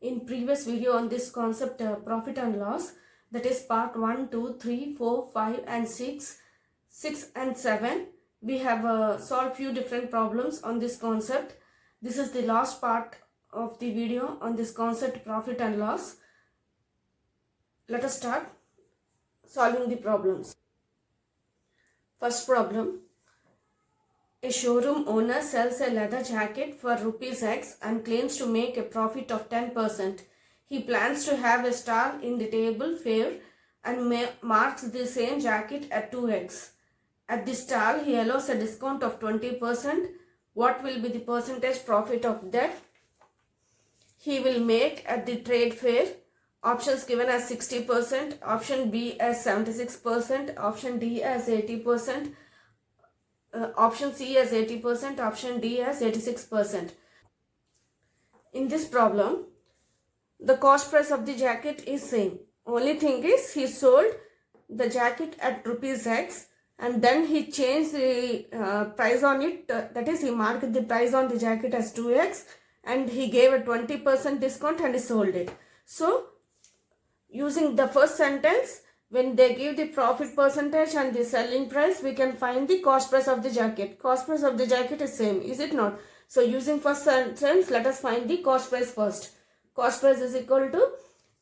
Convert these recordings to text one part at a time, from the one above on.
in previous video on this concept profit and loss, that is part 1, 2, 3, 4, 5 and 6 and 7. We have solved few different problems on this concept. This is the last part of the video on this concept profit and loss. Let us start solving the problems. First problem. A showroom owner sells a leather jacket for rupees X and claims to make a profit of 10%. He plans to have a stall in the table fair and marks the same jacket at 2x. At the stall, he allows a discount of 20%. What will be the percentage profit of that he will make at the trade fair? Options given as 60%, option B as 76%, option D as 80%, option C as 80%, option D as 86%. In this problem, the cost price of the jacket is same. Only thing is he sold the jacket at rupees X and then he changed the price on it. That is, he marked the price on the jacket as 2x and he gave a 20% discount and he sold it. So, using the first sentence, when they give the profit percentage and the selling price, we can find the cost price of the jacket. Cost price of the jacket is same, is it not? So, using first sentence, let us find the cost price first. Cost price is equal to,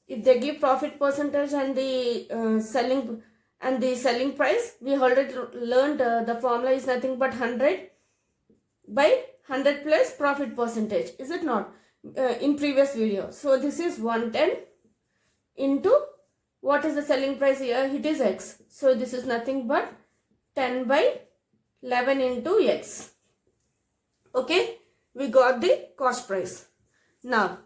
if they give profit percentage and the selling price, we already learned the formula is nothing but 100 by 100 plus profit percentage, is it not? In previous video. So, this is 110 into, what is the selling price here? It is X. So, this is nothing but 10 by 11 into X. Okay, we got the cost price. Now,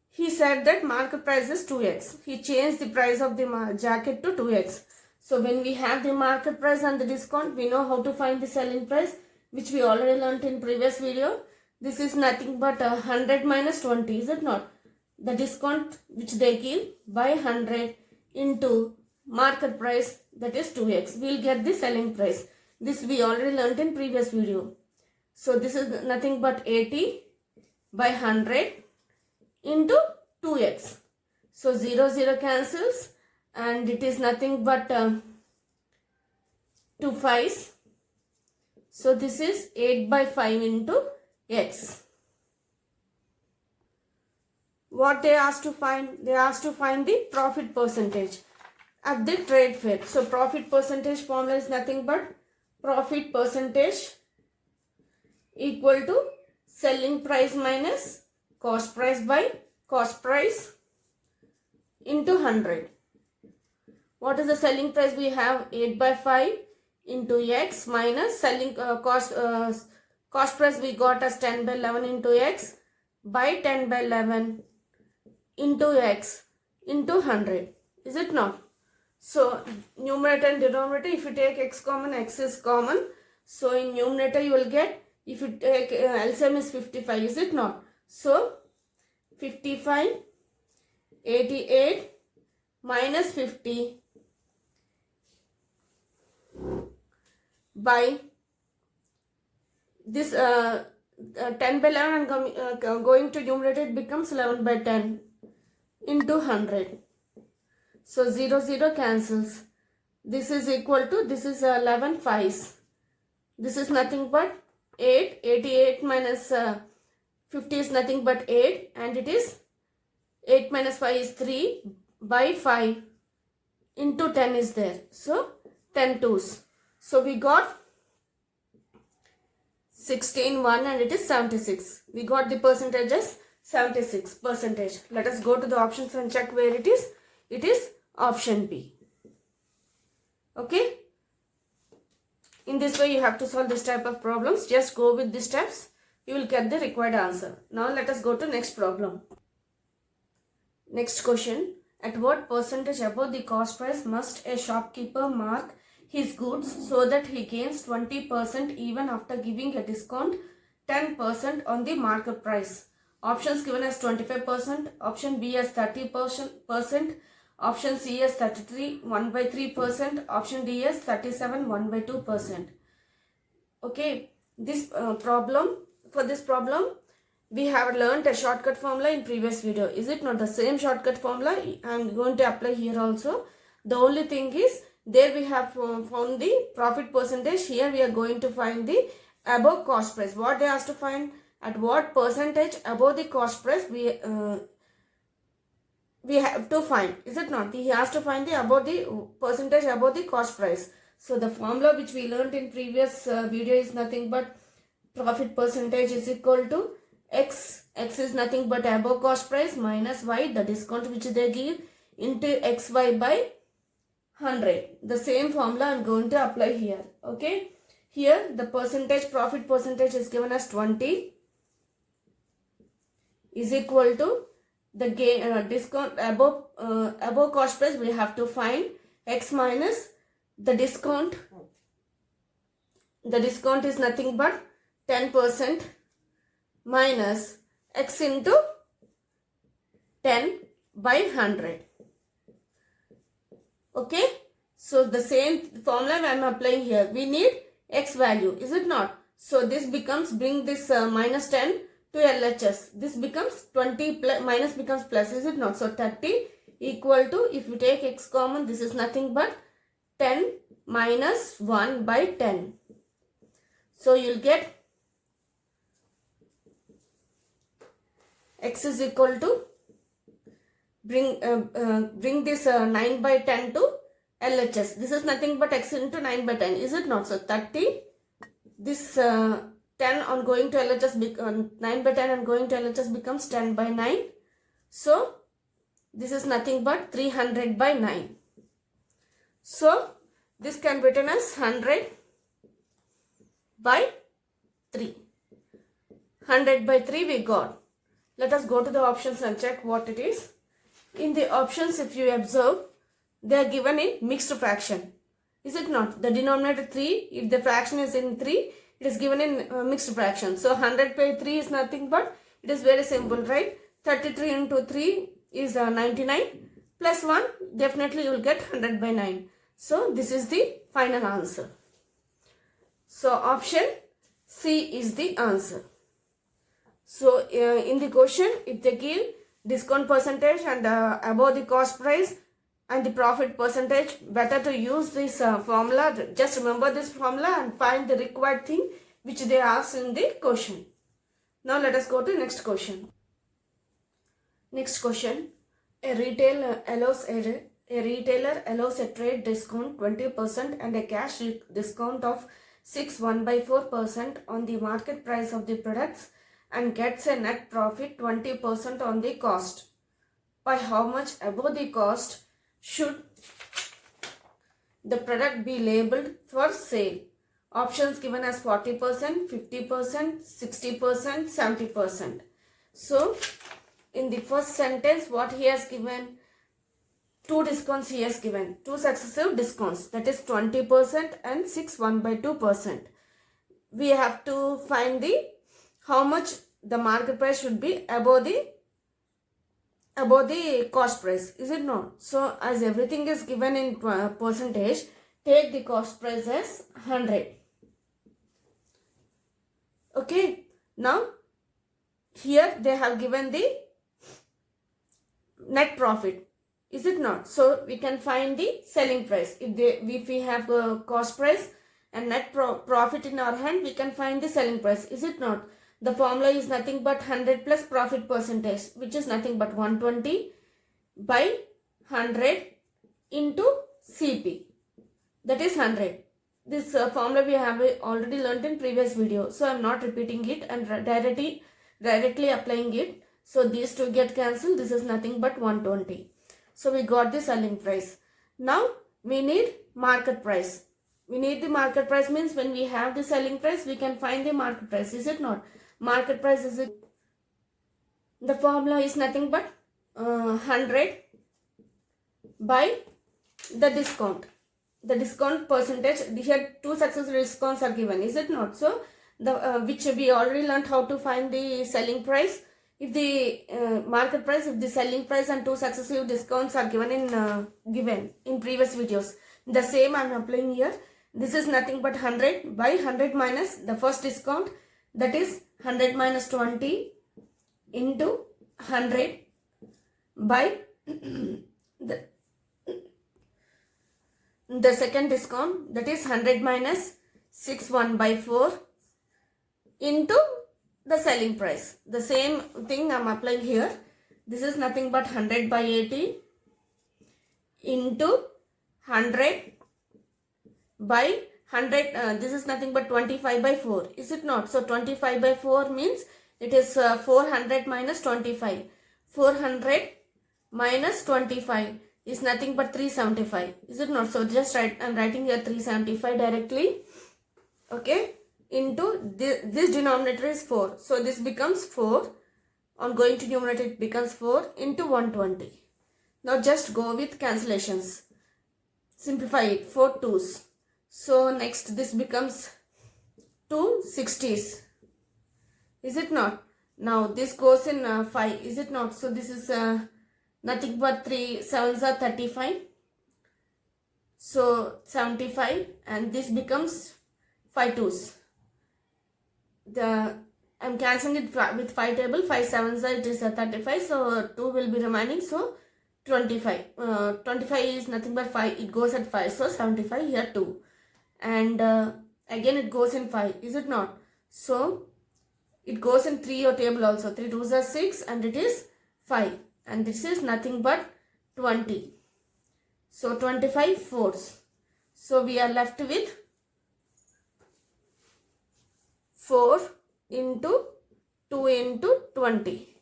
he said that market price is 2x. He changed the price of the jacket to 2x. So, when we have the market price and the discount, we know how to find the selling price, which we already learnt in previous video. This is nothing but 100 minus 20, is it not? The discount which they give by 100 into market price, that is 2x. We will get the selling price. This we already learnt in previous video. So, this is nothing but 80 by 100 into 2x. So, 0, 0 cancels and it is nothing but 2 5s. So, this is 8 by 5 into x. What they asked to find? They asked to find the profit percentage at the trade fair. So, profit percentage formula is nothing but profit percentage equal to selling price minus cost price by cost price into 100. What is the selling price? We have 8 by 5 into x minus selling cost price we got as 10 by 11 into x by 10 by 11 into x into 100. Is it not? So, numerator and denominator, if you take x common, x is common. So, in numerator you will get, if you take LCM is 55, is it not? So, 55, 88 minus 50 by this 10 by 11 and going to numerator, it becomes 11 by 10 into 100. So, 0, 0 cancels. This is equal to, this is 11 5s. This is nothing but 8. 88 minus 50 is nothing but 8 and it is 8 minus 5 is 3 by 5 into 10 is there. So, 10 2s. So, we got 16 1 and it is 76. We got the percentage as 76%. Let us go to the options and check where it is. It is option B. Okay. In this way, you have to solve this type of problems. Just go with the steps. You will get the required answer. Now, let us go to next problem. Next question. At what percentage above the cost price must a shopkeeper mark his goods so that he gains 20% even after giving a discount 10% on the market price? Options given as 25%, option B as 30%, option C as 33, 1 by 3%, option D as 37, 1 by 2%. Okay, this problem, for this problem, we have learned a shortcut formula in previous video. Is it not the same shortcut formula? I am going to apply here also. The only thing is, there we have found the profit percentage. Here we are going to find the above cost price. What they asked to find? At what percentage above the cost price we have to find. Is it not? He has to find the above the percentage above the cost price. So the formula which we learned in previous video is nothing but profit percentage is equal to X. X is nothing but above cost price minus Y, the discount which they give, into XY by 100. The same formula I am going to apply here. Okay. Here the percentage, profit percentage is given as 20 is equal to the gain discount above cost price. We have to find X minus the discount. The discount is nothing but 10% minus X into 10 by 100. Okay. So the same formula I am applying here. We need X value. Is it not? So this becomes, bring this minus 10 to LHS. This becomes 20 plus, minus becomes plus. Is it not? So 30 equal to, if you take X common, this is nothing but 10 minus 1 by 10. So you'll get X is equal to, bring this 9 by 10 to LHS. This is nothing but X into 9 by 10. Is it not? So 30, this 10 on going to LHS, 9 by 10 on going to LHS becomes 10 by 9. So this is nothing but 300 by 9. So this can be written as 100 by 3. 100 by 3 we got. Let us go to the options and check what it is. In the options, if you observe, they are given in mixed fraction. Is it not? The denominator 3, if the fraction is in 3, it is given in mixed fraction. So 100 by 3 is nothing but, it is very simple, right? 33 into 3 is 99 plus 1, definitely you will get 100 by 9. So this is the final answer. So option C is the answer. So in the question, if they give discount percentage and above the cost price and the profit percentage, better to use this formula. Just remember this formula and find the required thing which they ask in the question. Now let us go to next question. Next question. A retailer allows a trade discount 20% and a cash discount of 1/4% on the market price of the products and gets a net profit 20% on the cost. By how much above the cost should the product be labeled for sale? Options given as 40%, 50%, 60%, 70%. So in the first sentence, what he has given, two discounts he has given, two successive discounts, that is 20% and 1/2%. We have to find the how much the market price should be above the cost price. Is it not? So as everything is given in percentage, take the cost price as 100. Okay. Now here they have given the net profit. Is it not? So we can find the selling price. If we have a cost price and net profit in our hand, we can find the selling price. Is it not? The formula is nothing but 100 plus profit percentage, which is nothing but 120 by 100 into CP. That is 100. This formula we have already learned in previous video. So I am not repeating it and directly applying it. So these two get cancelled. This is nothing but 120. So we got the selling price. Now we need market price. We need the market price means when we have the selling price, we can find the market price. Is it not? Market price is it. The formula is nothing but 100 by the discount. The discount percentage. Here two successive discounts are given. Is it not? So the which we already learned how to find the selling price. If the market price, if the selling price and two successive discounts are given in previous videos, the same I am applying here. This is nothing but 100 by 100 minus the first discount, that is 100 minus 20 into 100 by the second discount, that is 100 minus 61 by 4 into the selling price. The same thing I am applying here. This is nothing but 100 by 80 into 100 by 100. This is nothing but 25 by 4. Is it not? So 25 by 4 means it is 400 minus 25. 400 minus 25 is nothing but 375. Is it not? So just I am writing here 375 directly. Okay. Into this denominator is 4. So this becomes 4. On going to numerator it becomes 4 into 120. Now just go with cancellations. Simplify it. 4 2s. So next this becomes 2 60s. Is it not? Now this goes in 5. Is it not? So this is nothing but 3 7s are 35. So 75, and this becomes 5 2s. I'm cancelling it with 5 table. 5 7s are, it is 35. So 2 will be remaining. So 25. 25 is nothing but 5. It goes at 5. So 75 here 2. And again it goes in 5. Is it not? So it goes in 3 or table also. 3 2s are 6 and it is 5. And this is nothing but 20. So 25 4s. So we are left with 4 into 2 into 20.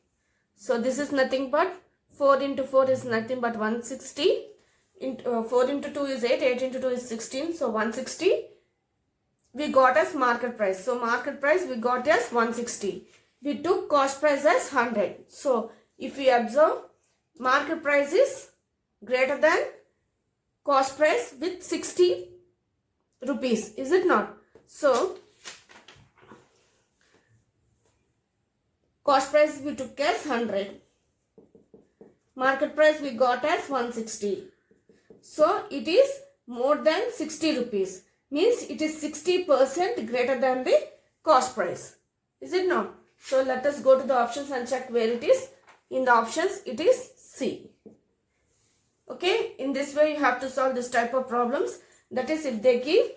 So this is nothing but 4 into 4 is nothing but 160. 4 into 2 is 8. 8 into 2 is 16. So 160 we got as market price. So market price we got as 160. We took cost price as 100. So if we observe, market price is greater than cost price with 60 rupees. Is it not? So cost price we took as 100. Market price we got as 160. So it is more than 60 rupees. Means it is 60% greater than the cost price. Is it not? So let us go to the options and check where it is. In the options it is C. Okay. In this way you have to solve this type of problems. That is, if they give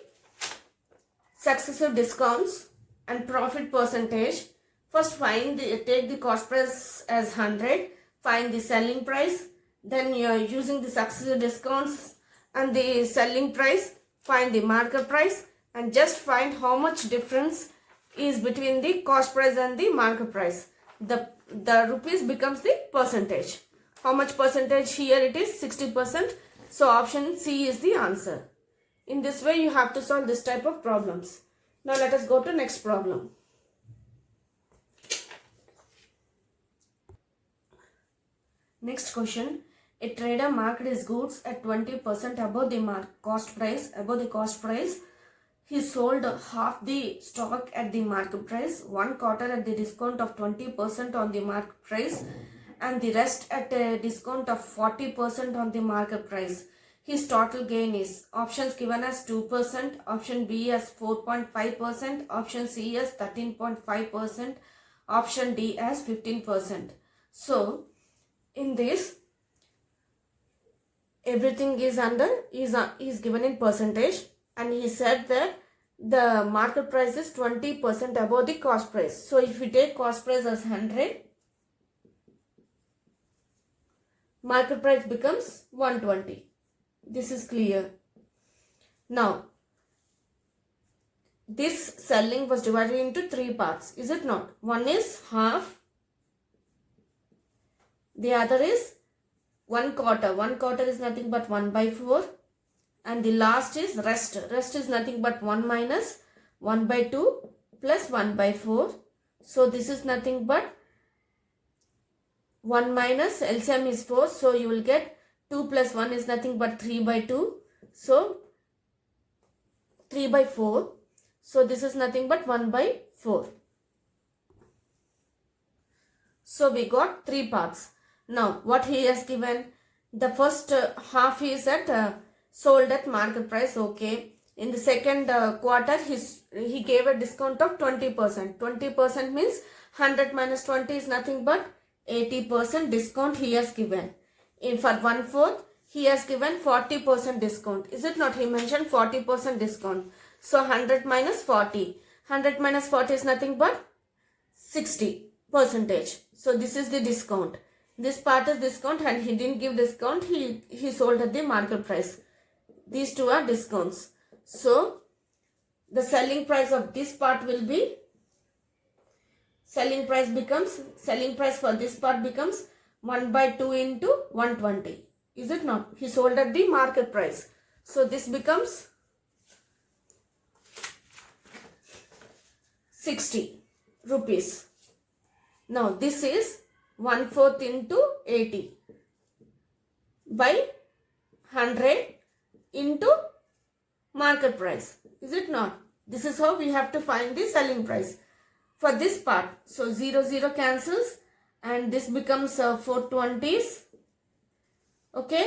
successive discounts and profit percentage, first take the cost price as 100, find the selling price, then you are using the successive discounts and the selling price, find the market price, and just find how much difference is between the cost price and the market price. The rupees becomes the percentage. How much percentage? Here it is 60%. So option C is the answer. In this way you have to solve this type of problems. Now let us go to next problem. Next question. A trader marked his goods at 20% above the cost price. He sold half the stock at the market price, 1 quarter at the discount of 20% on the market price, and the rest at a discount of 40% on the market price. His total gain is options given as 2%, option B as 4.5%, option C as 13.5%, option D as 15%. So in this, everything is given in percentage, and he said that the market price is 20% above the cost price. So if we take cost price as 100, market price becomes 120. This is clear. Now, this selling was divided into 3 parts. Is it not? One is half, the other is 1 quarter. 1 quarter is nothing but 1 by 4. And the last is rest. Rest is nothing but 1 minus 1 by 2 plus 1 by 4. So this is nothing but 1 minus LCM is 4. So you will get 2 plus 1 is nothing but 3 by 2. So 3 by 4. So this is nothing but 1 by 4. So we got 3 parts. Now what he has given, the first half is at sold at market price. Okay. In the second quarter he gave a discount of 20%. 20% means 100 minus 20 is nothing but 80% discount he has given. For 1/4, he has given 40% discount. Is it not? He mentioned 40% discount. So 100 minus 40. 100 minus 40 is nothing but 60%. So this is the discount. This part is discount and he didn't give discount. He sold at the market price. These two are discounts. So the selling price of this part will be, selling price for this part becomes 1/2 into 120. Is it not? He sold at the market price. So this becomes 60 rupees. Now this is 1/4 into 80 by 100 into market price. Is it not? This is how we have to find the selling price for this part. So 0 cancels and this becomes 420s. Okay,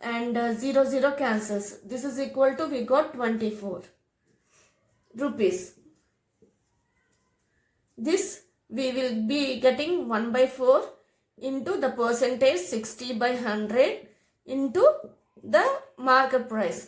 and 0 cancels. This is equal to, we got 24 rupees. This we will be getting 1/4 into the percentage 60 by 100 into the market price.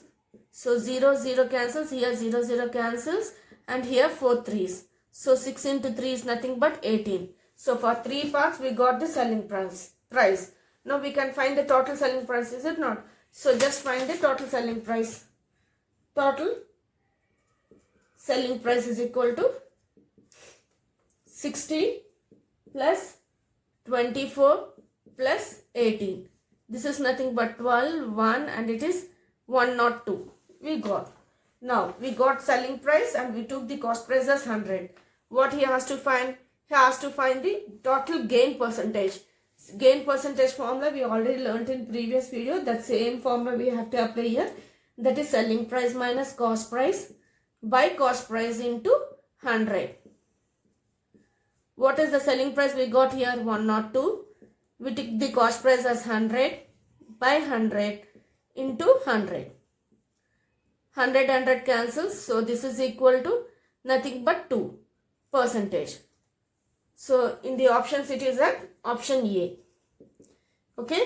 So 0 cancels, here 0 cancels and here 4 3s. So 6 into 3 is nothing but 18. So for 3 parts we got the selling price. Now we can find the total selling price, is it not? So just find the total selling price. Total selling price is equal to 60 plus 24 plus 18. This is nothing but 12, 1 and it is 102. We got. Now we got selling price and we took the cost price as 100. What he has to find? He has to find the total gain percentage. Gain percentage formula we already learnt in previous video. That same formula we have to apply here. That is selling price minus cost price by cost price into 100. What is the selling price we got here? 102. We took the cost price as 100 by 100 into 100. 100 cancels. So this is equal to nothing but 2%. So in the options it is at option A. Okay.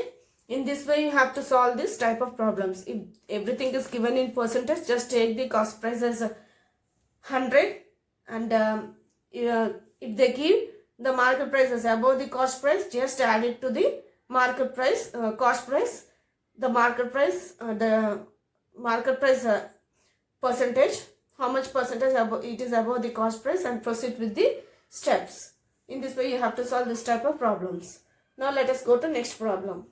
In this way you have to solve this type of problems. If everything is given in percentage, just take the cost price as 100 and if they give the market price as above the cost price, just add it to the market price, cost price, the market price percentage, how much percentage it is above the cost price, and proceed with the steps. In this way you have to solve this type of problems. Now let us go to next problem.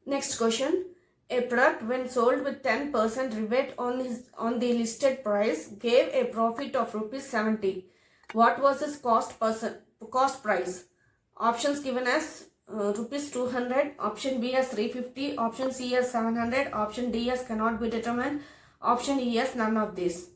Next question. A product when sold with 10% rebate on the listed price gave a profit of rupees 70. What was his cost price? Options given as rupees 200, option B as 350, option C as 700, option D as cannot be determined, option E as none of these.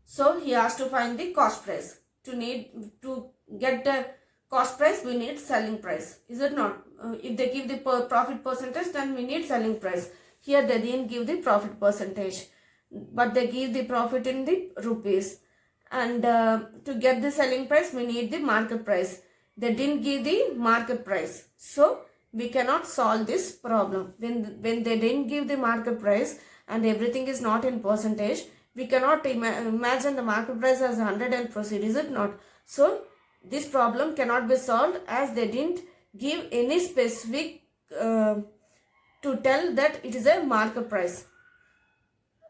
So he has to find the cost price. To get the cost price, we need selling price. Is it not? If they give the profit percentage, then we need selling price. Here they didn't give the profit percentage, but they give the profit in the rupees. And to get the selling price, we need the market price. They didn't give the market price. So we cannot solve this problem. When they didn't give the market price and everything is not in percentage, we cannot imagine the market price as 100 and proceed, is it not? So this problem cannot be solved as they didn't give any specific to tell that it is a market price.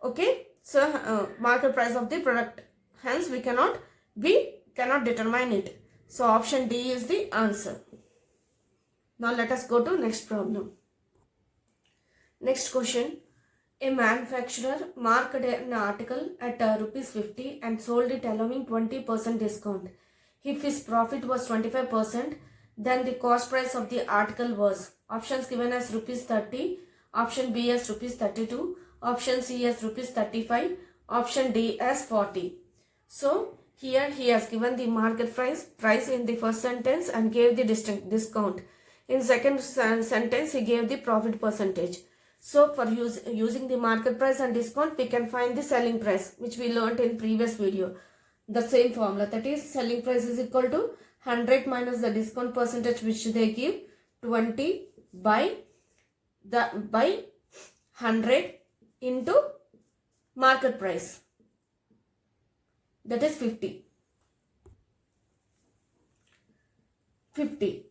Okay, so market price of the product. Hence we cannot determine it. So option D is the answer. Now let us go to next problem. Next question. A manufacturer marked an article at rupees 50 and sold it allowing 20% discount. If his profit was 25%, then the cost price of the article was, options given as rupees 30, option B as rupees 32, option C as rupees 35, option D as 40. So here he has given the market price in the first sentence and gave the discount. In second sentence he gave the profit percentage. So for using the market price and discount, we can find the selling price, which we learnt in previous video. the same formula, that is selling price is equal to 100 minus the discount percentage which they give, 20 by 100 into market price, that is 50.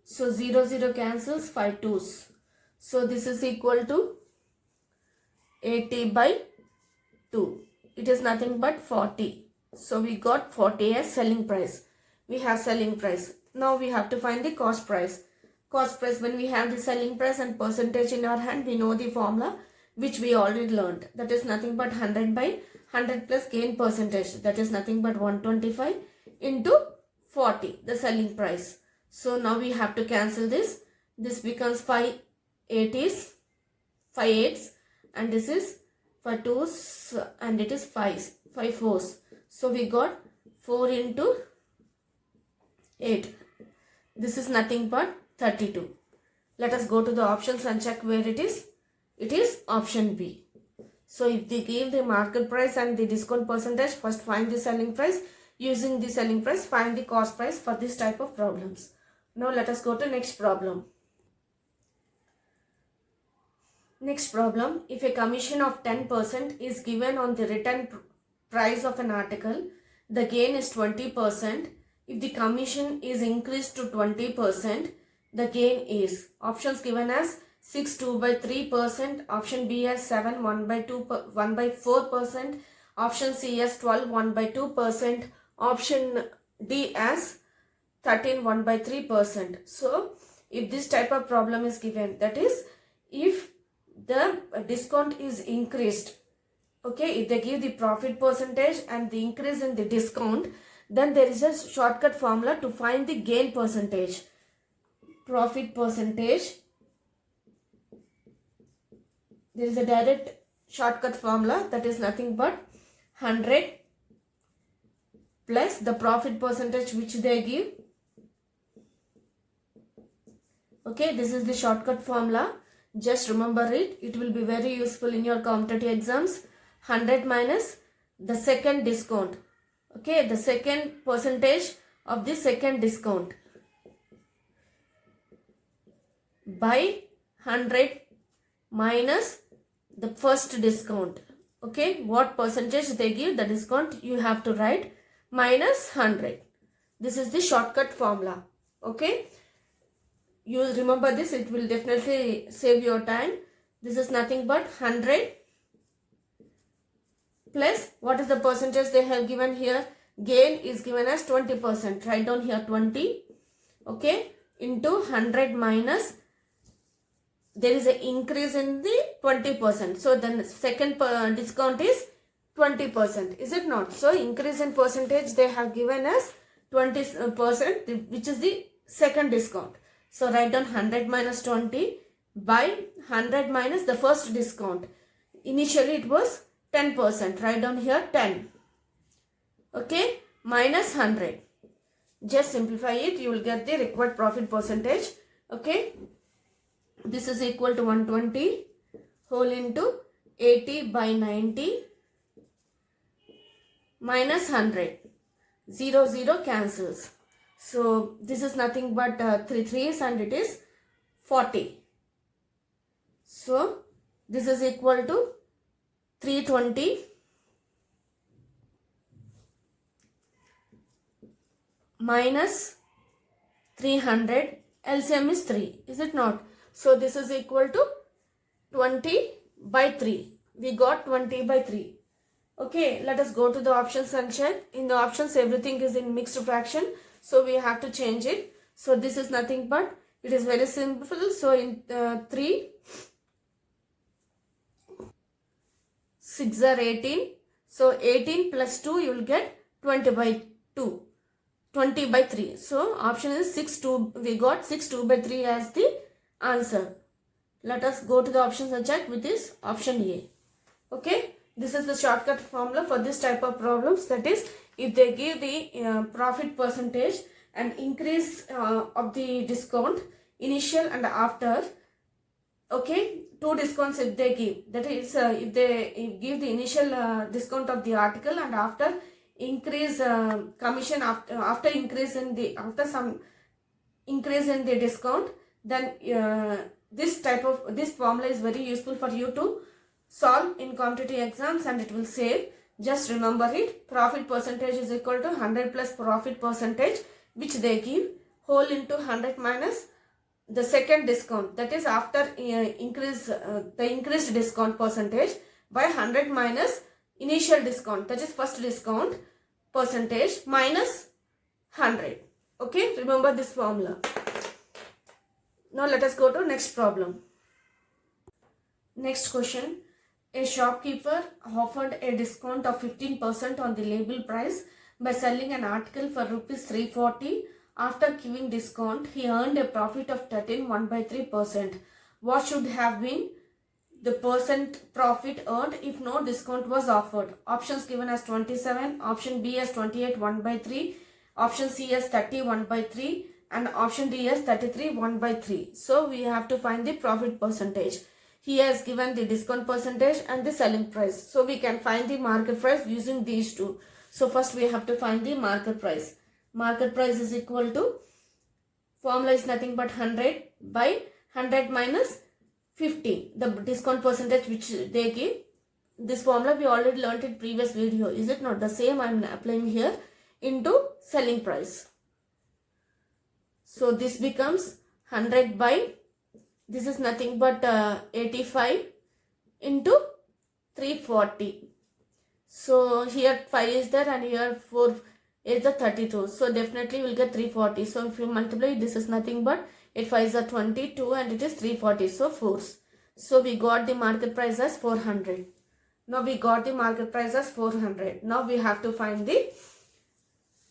So 0 cancels, 5 2s. So this is equal to 80 by 2. It is nothing but 40. So we got 40 as selling price. We have selling price. Now we have to find the cost price. Cost price, when we have the selling price and percentage in our hand, we know the formula which we already learned. That is nothing but 100 by 100 plus gain percentage. That is nothing but 125 into 40, the selling price. So now we have to cancel this. This becomes 5 8s, and this is 5 2s, and it is 5 4s. So we got 4 into 8. This is nothing but 32. Let us go to the options and check where it is. It is option B. So if they give the market price and the discount percentage, first find the selling price. Using the selling price, find the cost price for this type of problems. Now let us go to next problem. Next problem, if a commission of 10% is given on the written price of an article, the gain is 20%. If the commission is increased to 20%, the gain is, options given as 6 2 by 3%, option B as 7 1 by 4%, option C as 12 1 by 2%, option D as 13 1 by 3%. So if this type of problem is given, that is if the discount is increased, okay, if they give the profit percentage and the increase in the discount, then there is a shortcut formula to find the gain percentage. Profit percentage, there is a direct shortcut formula, that is nothing but 100 plus the profit percentage which they give. Okay, this is the shortcut formula. Just remember it. It will be very useful in your competitive exams. 100 minus the second discount. Okay, the second percentage of the second discount by 100 minus the first discount. Okay, what percentage they give the discount, you have to write minus 100. This is the shortcut formula. Okay, you will remember this. It will definitely save your time. This is nothing but 100 plus, what is the percentage they have given here? Gain is given as 20%. Write down here 20. Okay, into 100 minus, there is an increase in the 20%. So then second discount is 20%. Is it not? So increase in percentage they have given as 20%, which is the second discount. So write down 100 minus 20 by 100 minus the first discount. Initially it was 10%. Write down here 10. Okay, minus 100. Just simplify it. You will get the required profit percentage. Okay, this is equal to 120 whole into 80 by 90 minus 100. 0 cancels. So this is nothing but 3 3s and it is 40. So this is equal to 320 minus 300. LCM is 3. Is it not? So this is equal to 20 by 3. We got 20 by 3. Okay, let us go to the options and check. In the options, everything is in mixed fraction. So we have to change it. So this is nothing but, it is very simple. So in 3, 6 are 18. So 18 plus 2, you will get 20 by 2. 20 by 3. So option is 6 2. We got 6 2 by 3 as the answer. Let us go to the options and check with this option A. Okay. This is the shortcut formula for this type of problems. That is, if they give the profit percentage and increase of the discount, initial and after, okay, 2 discounts if they give. That is, if they give the initial discount of the article and after increase commission after increase in the after some increase in the discount, then this formula is very useful for you to solve in competitive exams, and it will save. Just remember it. Profit percentage is equal to 100 plus profit percentage, which they give, whole into 100 minus the second discount, that is after the increased discount percentage, by 100 minus initial discount, that is first discount percentage, minus 100. Okay, remember this formula. Now let us go to next problem. Next question. A shopkeeper offered a discount of 15% on the label price by selling an article for rupees 340. After giving discount, he earned a profit of 13.1/3%. What should have been the percent profit earned if no discount was offered? Options given as 27, option B as 28.1/3, option C as 30.1/3, and option D as 33.1/3. So we have to find the profit percentage. He has given the discount percentage and the selling price. So we can find the market price using these two. So first we have to find the market price. Market price is equal to, formula is nothing but 100 by 100 minus 50, the discount percentage which they give. This formula we already learnt in previous video, is it not? The same I am applying here, into selling price. So this becomes 100 by, this is nothing but 85 into 340. So here 5 is there and here 4 is the 32. So definitely we will get 340. So if you multiply, this is nothing but 8 5 is a 22 and it is 340. So 4. So we got the market price as 400. Now we got the market price as 400. Now we have to find the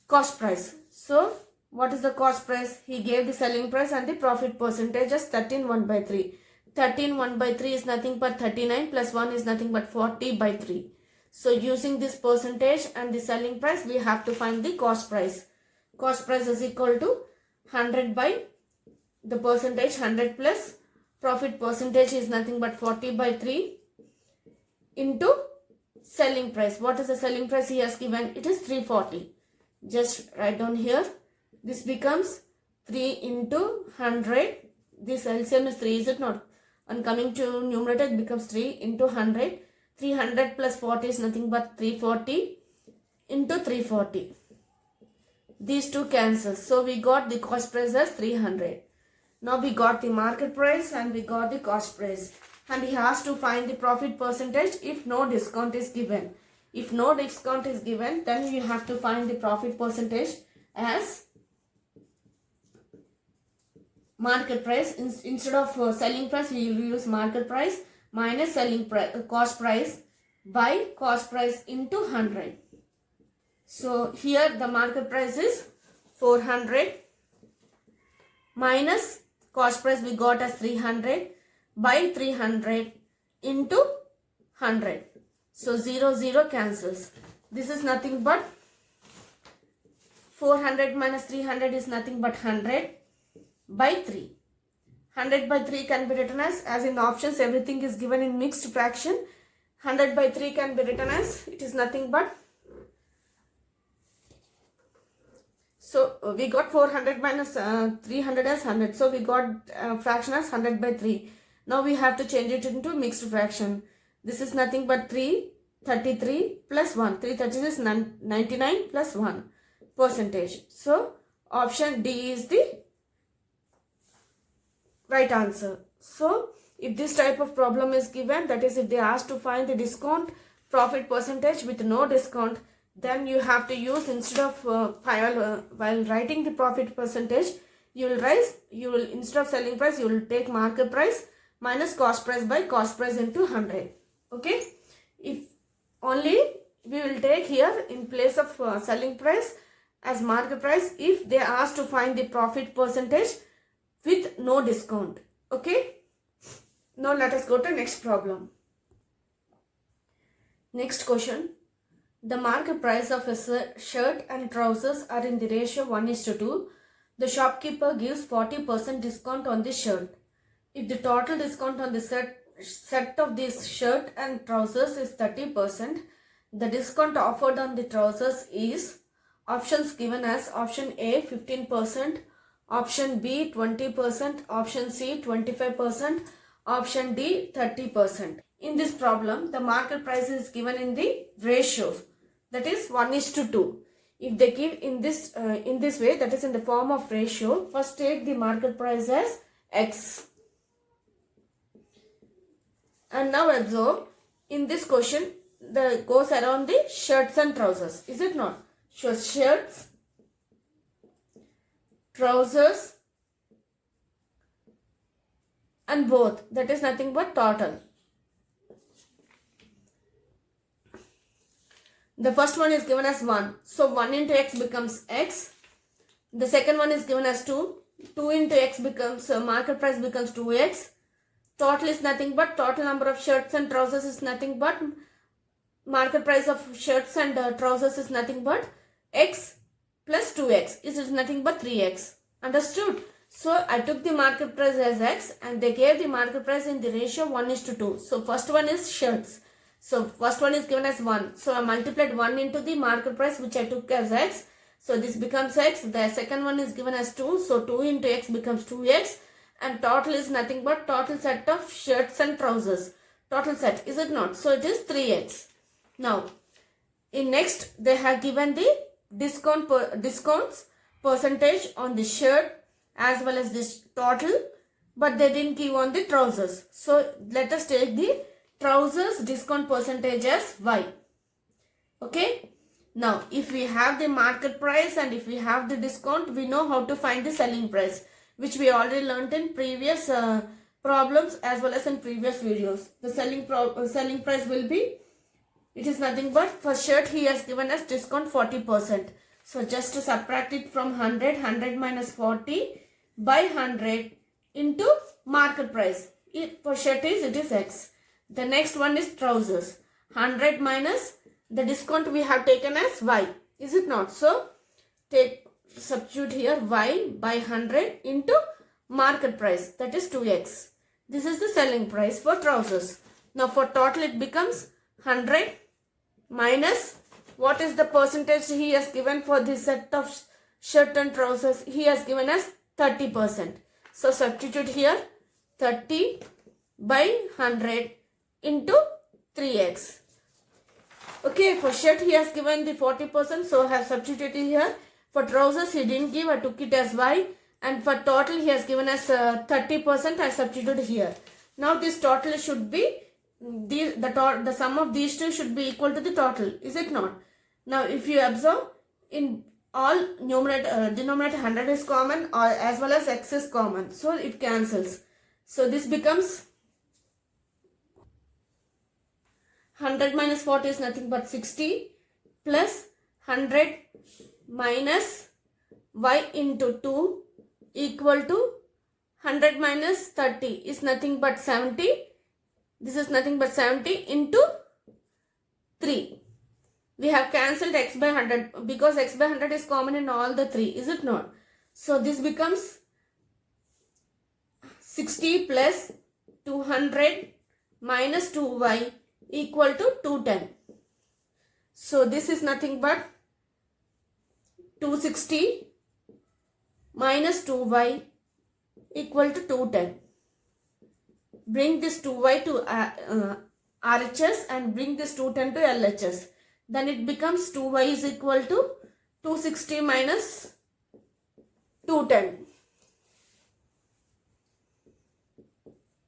cost price. So what is the cost price? He gave the selling price and the profit percentage as 13.1/3. 13.1/3 is nothing but 39 plus 1 is nothing but 40/3. So using this percentage and the selling price, we have to find the cost price. Cost price is equal to 100 by the percentage, 100 plus profit percentage is nothing but 40/3 into selling price. What is the selling price he has given? It is 340. Just write down here. This becomes 3 into 100. This LCM is 3, is it not? And coming to numerator, it becomes 3 into 100. 300 plus 40 is nothing but 340 into 340. These two cancel. So we got the cost price as 300. Now we got the market price and we got the cost price. And he has to find the profit percentage if no discount is given. If no discount is given, then you have to find the profit percentage as market price. Instead of selling price, we will use market price minus selling price, cost price by cost price into 100. So here the market price is 400 minus cost price we got as 300 by 300 into 100. So 0 0 cancels. This is nothing but 400 minus 300 is nothing but 100 by 3. 100 by 3 can be written as in options everything is given in mixed fraction. 100 by 3 can be written as, it is nothing but, so we got 400 minus 300 as 100. So we got fraction as 100 by 3. Now we have to change it into mixed fraction. This is nothing but 333 plus 1. 333 is 99 plus 1 percentage. So option D is the right answer. So if this type of problem is given, that is if they ask to find the discount profit percentage with no discount, then you have to use, instead of while writing the profit percentage, you will instead of selling price, you will take market price minus cost price by cost price into 100. Okay, if only we will take here in place of selling price as market price if they ask to find the profit percentage with no discount. Okay, now let us go to next problem. Next question. The market price of a shirt and trousers are in the ratio 1:2. The shopkeeper gives 40% discount on the shirt. If the total discount on the set of this shirt and trousers is 30%, The discount offered on the trousers is options given as option A 15%, option B 20%, option C 25%, option D 30%. In this problem, the market price is given in the ratios, that is 1:2. If they give in this way, that is in the form of ratio, first take the market price as X. And now observe, in this question, the goes around the shirts and trousers, is it not? So shirts, trousers, and both, that is nothing but total. The first one is given as 1. So 1 into X becomes X. The second one is given as 2. 2 into X becomes, market price becomes 2X. Total is nothing but, total number of shirts and trousers is nothing but, market price of shirts and trousers is nothing but X plus 2X. It is nothing but 3X. Understood? So I took the market price as X and they gave the market price in the ratio 1:2. So first one is shirts. So first one is given as 1. So I multiplied 1 into the market price which I took as X. So this becomes X. The second one is given as 2. So 2 into X becomes 2X. And total is nothing but total set of shirts and trousers. Total set, is it not? So it is 3X. Now, in next they have given the discounts percentage on the shirt as well as this total. But they didn't give on the trousers. So let us take the trousers discount percentage as Y. Okay. Now, if we have the market price and if we have the discount, we know how to find the selling price, which we already learnt in previous problems as well as in previous videos. The selling price will be, it is nothing but, for shirt he has given us discount 40%. So just to subtract it from 100, 100 minus 40 by 100 into market price. For shirt it is X. The next one is trousers. 100 minus the discount we have taken as Y. Is it not? So substitute here Y by 100 into market price, that is 2X. This is the selling price for trousers. Now for total it becomes 100 minus, what is the percentage he has given for this set of shirt and trousers? He has given us 30%. So substitute here 30 by 100 into 3X. Okay, for shirt he has given the 40%, so I have substituted here. For trousers he didn't give, I took it as Y. And for total he has given us 30%, I substituted here. Now this total should be, the sum of these two should be equal to the total, is it not? Now if you observe, in all denominator 100 is common as well as X is common. So it cancels. So this becomes 100 minus 40 is nothing but 60 plus 100 minus Y into 2 equal to 100 minus 30 is nothing but 70. This is nothing but 70 into 3. We have cancelled X by 100 because X by 100 is common in all the 3. Is it not? So this becomes 60 plus 200 minus 2Y equal to 210. So this is nothing but 260 minus 2Y equal to 210. Bring this 2Y to RHS and bring this 210 to LHS. Then it becomes 2Y is equal to 260 minus 210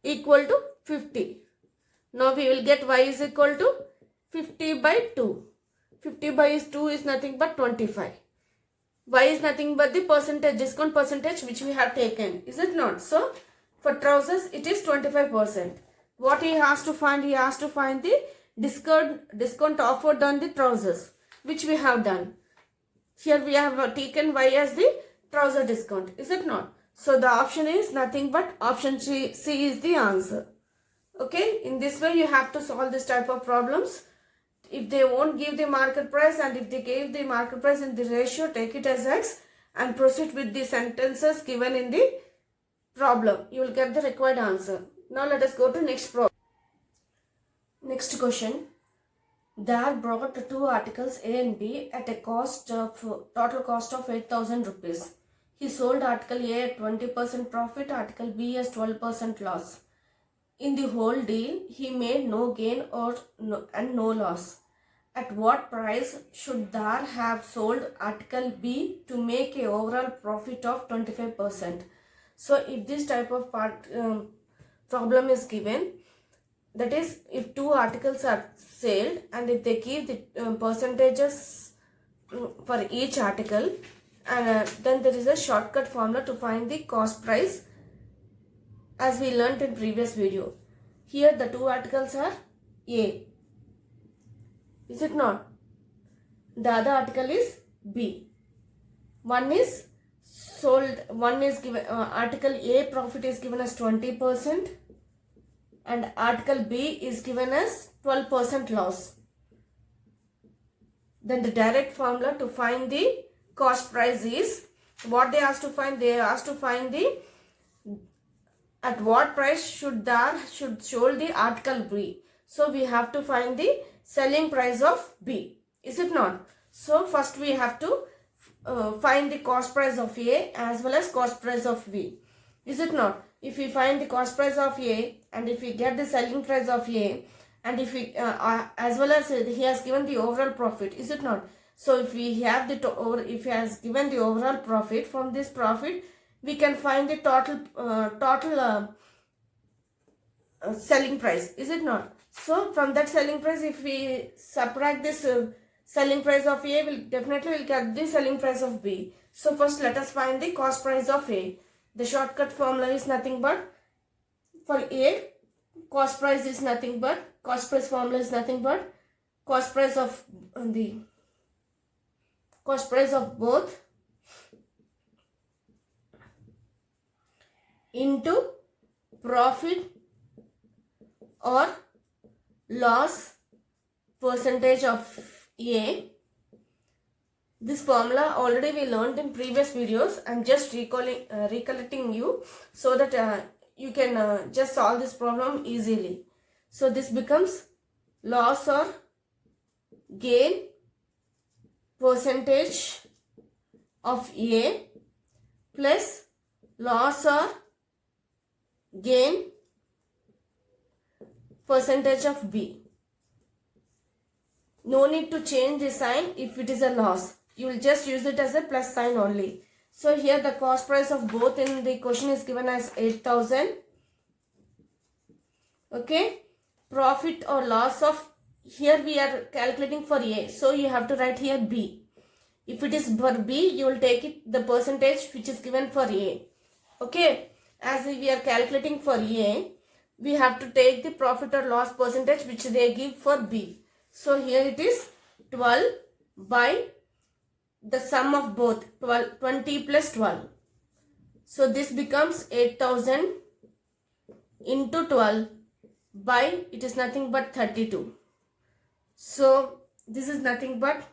equal to 50. Now we will get Y is equal to 50 by 2. 50 by 2 is nothing but 25. Y is nothing but the percentage, discount percentage which we have taken. Is it not? So for trousers it is 25%. What he has to find? He has to find the discount offered on the trousers, which we have done. Here we have taken Y as the trouser discount. Is it not? So the option is nothing but option C is the answer. Okay, in this way you have to solve this type of problems. If they won't give the market price and if they gave the market price in the ratio, take it as X and proceed with the sentences given in the problem. You will get the required answer. Now let us go to next problem. Next question. There brought two articles A and B at a total cost of 8,000 rupees. He sold article A at 20% profit, article B as 12% loss. In the whole deal, he made no gain and no loss. At what price should Dar have sold article B to make a overall profit of 25%? So if this type of problem is given, that is, if two articles are sold and if they give the percentages for each article, and then there is a shortcut formula to find the cost price, as we learnt in previous video. Here the two articles are A, is it not? The other article is B. One is sold, one is given, article A profit is given as 20% and article B is given as 12% loss. Then the direct formula to find the cost price is, what they asked to find? They asked to find the at what price should sold the article B. So we have to find the selling price of B, is it not? So first we have to find the cost price of A as well as cost price of B, is it not? If we find the cost price of A and if we get the selling price of A, and if we as well as he has given the overall profit, is it not? So if we have if he has given the overall profit, from this profit we can find the total selling price, is it not? So from that selling price, if we subtract this selling price of A, will definitely get the selling price of B. So first let us find the cost price of A. The shortcut formula is nothing but, for A, cost price is nothing but, cost price formula is nothing but cost price of both into profit or loss percentage of A. This formula already we learned in previous videos. I am just recollecting you so that you can just solve this problem easily. So this becomes loss or gain percentage of A plus loss or gain percentage of B. No need to change the sign if it is a loss. You will just use it as a plus sign only. So here the cost price of both in the question is given as 8,000. Okay. Profit or loss of, here we are calculating for A. So you have to write here B. If it is for B, you will take it the percentage which is given for A. Okay. As we are calculating for A, we have to take the profit or loss percentage which they give for B. So here it is 12 by the sum of both, 20 plus 12. So this becomes 8,000 into 12 by, it is nothing but 32. So this is nothing but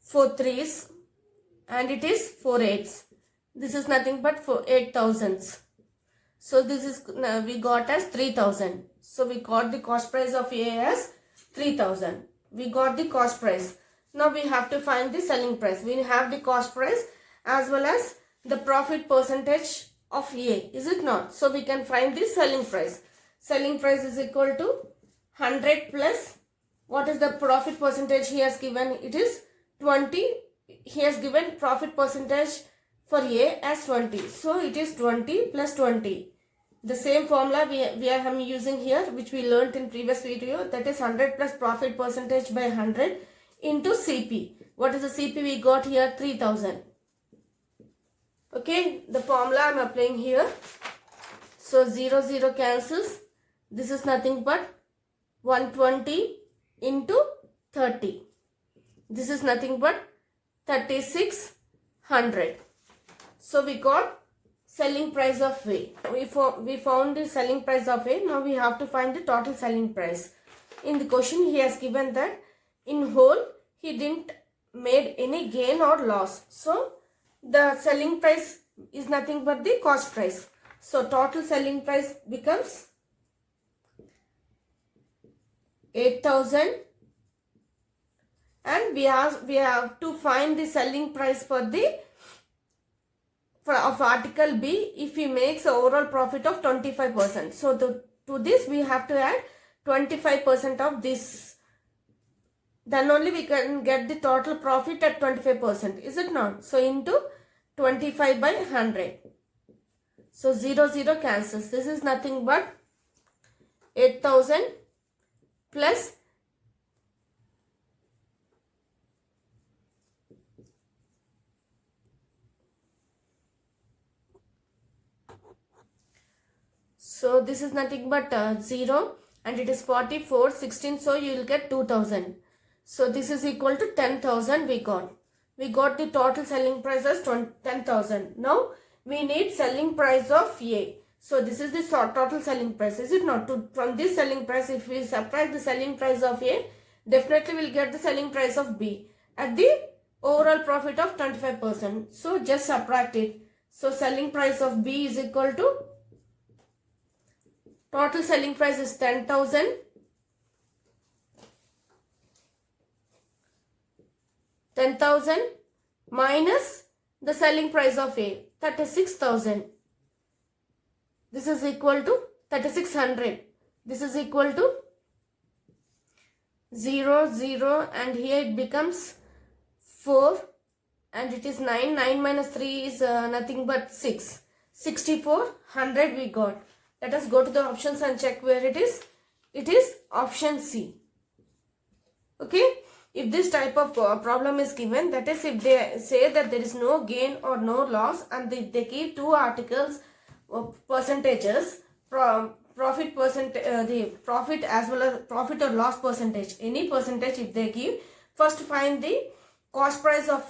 4 3s and it is 4 8s. This is nothing but 8 thousands. So this is we got as 3,000. So we got the cost price of A as 3,000. We got the cost price. Now we have to find the selling price. We have the cost price as well as the profit percentage of A, is it not? So we can find the selling price. Selling price is equal to 100 plus, what is the profit percentage he has given? It is 20. He has given profit percentage for A as 20. So it is 20 plus 20. The same formula we are using here, which we learnt in previous video, that is 100 plus profit percentage by 100 into CP. What is the CP we got here? 3,000. Okay, the formula I am applying here. So 0 0 cancels. This is nothing but 120 into 30. This is nothing but 3,600. So we got selling price of A. We found the selling price of A. Now we have to find the total selling price. In the question he has given that in whole he didn't made any gain or loss. So the selling price is nothing but the cost price. So total selling price becomes 8,000, and we have to find the selling price for of article B if he makes an overall profit of 25%. So to this we have to add 25% of this. Then only we can get the total profit at 25%. Is it not? So into 25 by 100. So 0 cancels. This is nothing but 8,000 plus so this is nothing but 0, and it is 44, 16, so you will get 2,000. So this is equal to 10,000 we got. We got the total selling price as 10,000. Now we need selling price of A. So this is the total selling price, is it not? From this selling price, if we subtract the selling price of A, definitely we will get the selling price of B at the overall profit of 25%. So just subtract it. So selling price of B is equal to, total selling price is 10,000. 10,000 minus the selling price of A, 36,000. This is equal to 3,600. This is equal to 0, 0, and here it becomes 4, and it is 9. 9 minus 3 is nothing but 6. 6,400 we got. Let us go to the options and check where it is. It is option C. Okay. If this type of problem is given, that is if they say that there is no gain or no loss, and they give two articles percentages, profit percent, the profit as well as profit or loss percentage, any percentage if they give, first find the cost price of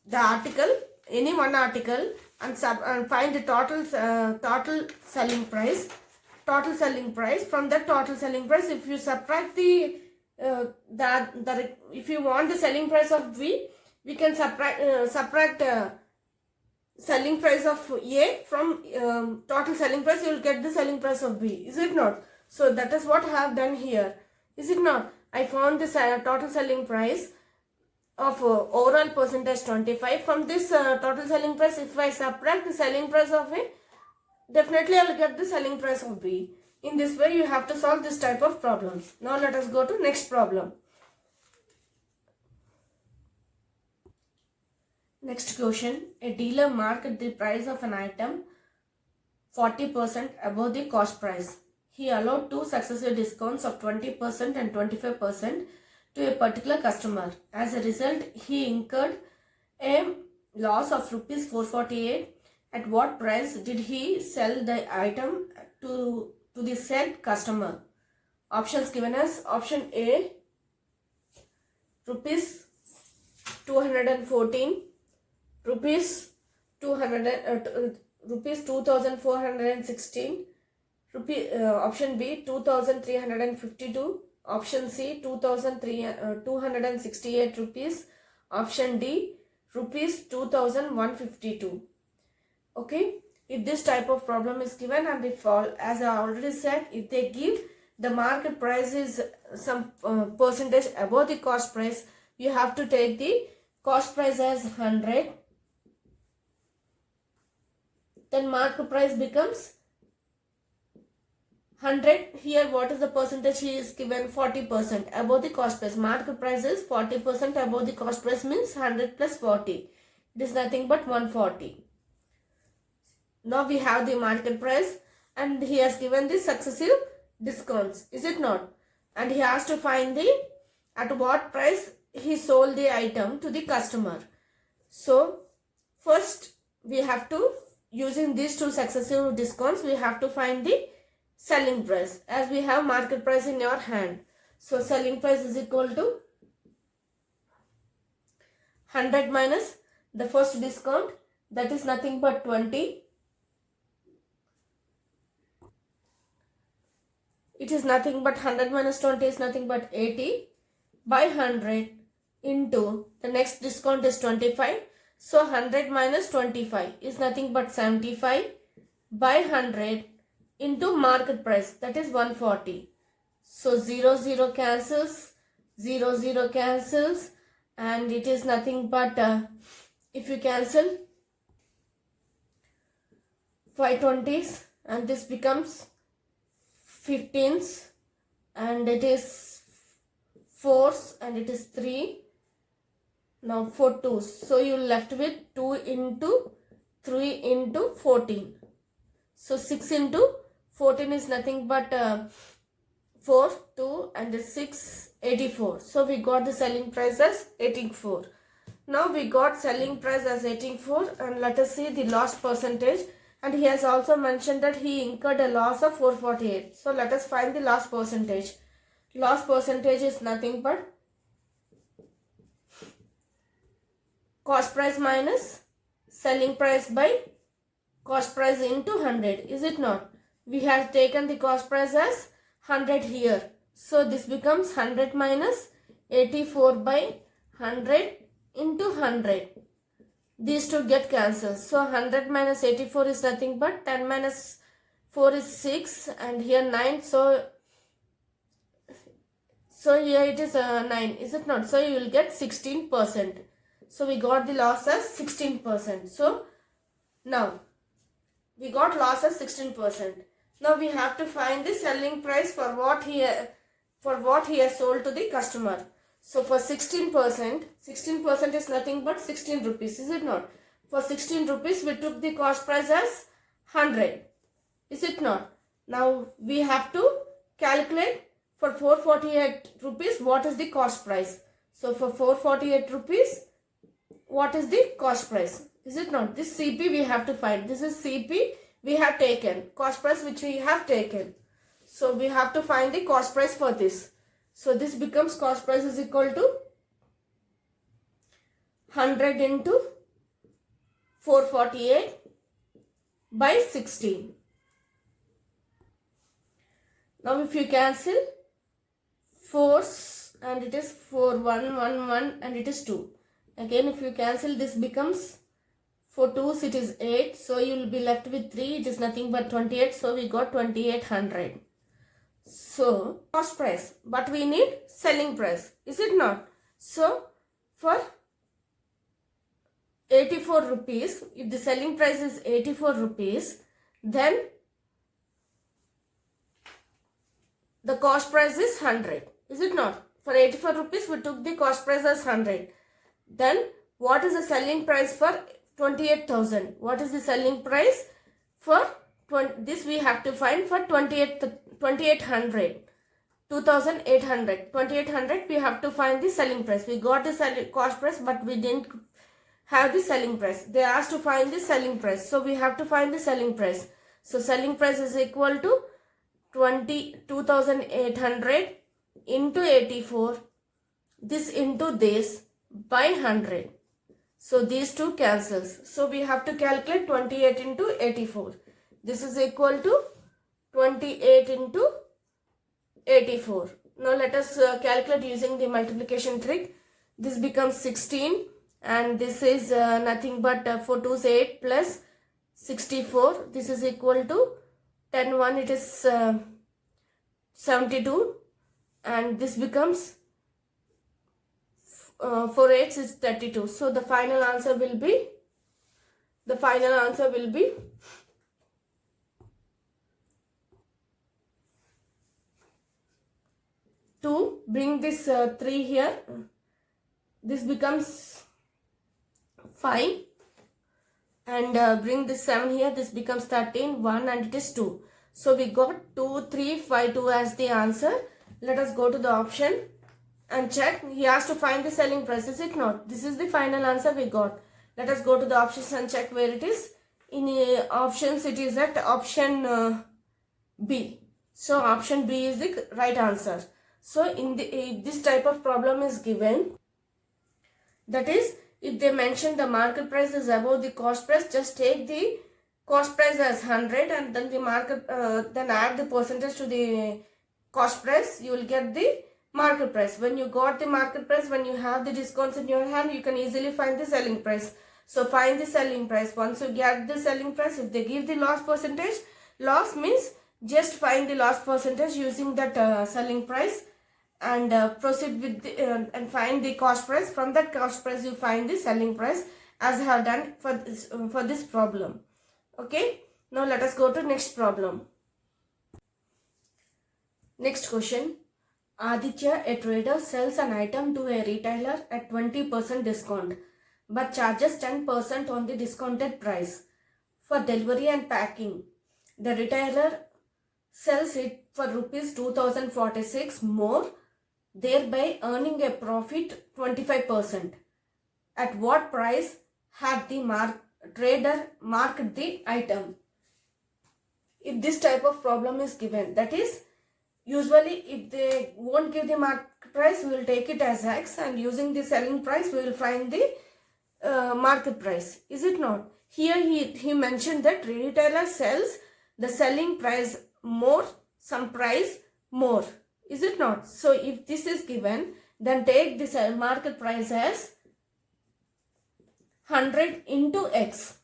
the article, any one article, and find the total selling price. Total selling price. From that total selling price, if you subtract the if you want the selling price of B, we can subtract selling price of A from total selling price. You will get the selling price of B. Is it not? So that is what I have done here. Is it not? I found the total selling price of overall percentage 25. From this total selling price, if I subtract the selling price of A, definitely I will get the selling price of B. In this way, you have to solve this type of problems. Now let us go to next problem. Next question. A dealer marked the price of an item 40% above the cost price. He allowed two successive discounts of 20% and 25% to a particular customer. As a result, he incurred a loss of rupees 448. At what price did he sell the item to the said customer? Options given as option A, rupees 214, rupees 2,416, option B 2,352, option C 2,268 rupees, option D rupees 2,152. Okay. If this type of problem is given, and if as I already said, if they give the market price is some percentage above the cost price, you have to take the cost price as 100. Then market price becomes 100. Here what is the percentage he is given? 40% above the cost price. Market price is 40% above the cost price, means 100 plus 40. It is nothing but 140. Now we have the market price, and he has given the successive discounts, is it not? And he has to find the at what price he sold the item to the customer. So first we have to, using these two successive discounts, we have to find the selling price, as we have market price in your hand. So selling price is equal to 100 minus the first discount, that is nothing but 20. It is nothing but 100 minus 20 is nothing but 80 by 100 into the next discount is 25. So 100 minus 25 is nothing but 75 by 100 into market price, that is 140. So 0 cancels, 0 cancels, and it is nothing but if you cancel 5 20s and this becomes 15s, and it is 4s and it is 3. Now 4 2s, so you left with 2 into 3 into 14. So 6 into 14 is nothing but 4, 2 and 6, 84. So we got the selling price as 84. Now we got selling price as 84, and let us see the loss percentage. And he has also mentioned that he incurred a loss of 448. So let us find the loss percentage. Loss percentage is nothing but cost price minus selling price by cost price into 100. Is it not? We have taken the cost price as 100 here. So this becomes 100 minus 84 by 100 into 100. These two get cancelled. So 100 minus 84 is nothing but 10 minus 4 is 6 and here 9. So here it is 9. Is it not? So you will get 16%. So we got the loss as 16%. So now we got loss as 16%. Now we have to find the selling price for what he has sold to the customer. So for 16%, 16% is nothing but 16 rupees, is it not? For 16 rupees, we took the cost price as 100, is it not? Now we have to calculate for 448 rupees, what is the cost price? So for 448 rupees, what is the cost price? Is it not? This CP we have to find. This is CP we have taken, cost price which we have taken. So we have to find the cost price for this. So this becomes cost price is equal to 100 into 448 by 16. Now if you cancel 4's and it is 4, 1, 1, 1 and it is 2. Again if you cancel, this becomes 4 2's, it is 8. So you will be left with 3. It is nothing but 28. So we got 2800. So cost price, but we need selling price, is it not? So for 84 rupees, if the selling price is 84 rupees, then the cost price is 100, is it not? For 84 rupees, we took the cost price as 100. Then what is the selling price for 28,000? What is the selling price for this we have to find for 2800, 2800, 2800 we have to find the selling price. We got the cost price, but we didn't have the selling price. They asked to find the selling price, so we have to find the selling price. So selling price is equal to 22,800 into 84, this into this by 100. So these two cancels. So we have to calculate 28 into 84. This is equal to 28 into 84. Now let us calculate using the multiplication trick. This becomes 16 and this is nothing but 4 2's 8 plus 64. This is equal to 10 1, it is 72, and this becomes 4 8's is 32. So the final answer will be to bring this 3 here, this becomes 5, and bring this 7 here, this becomes 13, 1 and it is 2. So we got 2 3 5 2 as the answer. Let us go to the option and check. He has to find the selling price, is it not? This is the final answer we got. Let us go to the options and check where it is. In options, it is at option B. So option B is the right answer. So in this type of problem is given, that is, if they mention the market price is above the cost price, just take the cost price as 100 and then the then add the percentage to the cost price, you will get the market price. When you got the market price, when you have the discounts in your hand, you can easily find the selling price. So find the selling price. Once you get the selling price, if they give the loss percentage, loss means just find the loss percentage using that selling price, and proceed with the, and find the cost price. From that cost price you find the selling price, as I have done for this problem. Okay, now let us go to next problem. Next question. Aditya, a trader, sells an item to a retailer at 20% discount but charges 10% on the discounted price for delivery and packing. The retailer sells it for rupees 2046 more, thereby earning a profit 25%. At what price had the trader marked the item? If this type of problem is given, that is, usually if they won't give the market price, we will take it as X, and using the selling price we will find the market price. Is it not? Here he mentioned that retailer sells the selling price more, some price more. Is it not? So if this is given, then take this market price as 100 into X.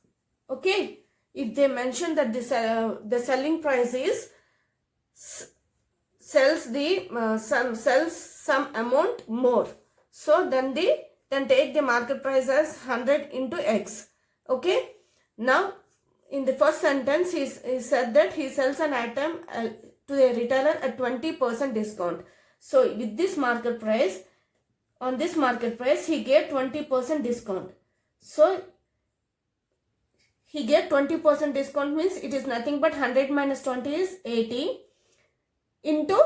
Okay. If they mention that the selling price is sells some amount more, so then take the market price as 100 into X. Okay. Now in the first sentence he said that he sells an item to a retailer at 20% discount. So with this market price, on this market price he gave 20% discount. So he gave 20% discount means it is nothing but 100 minus 20 is 80 into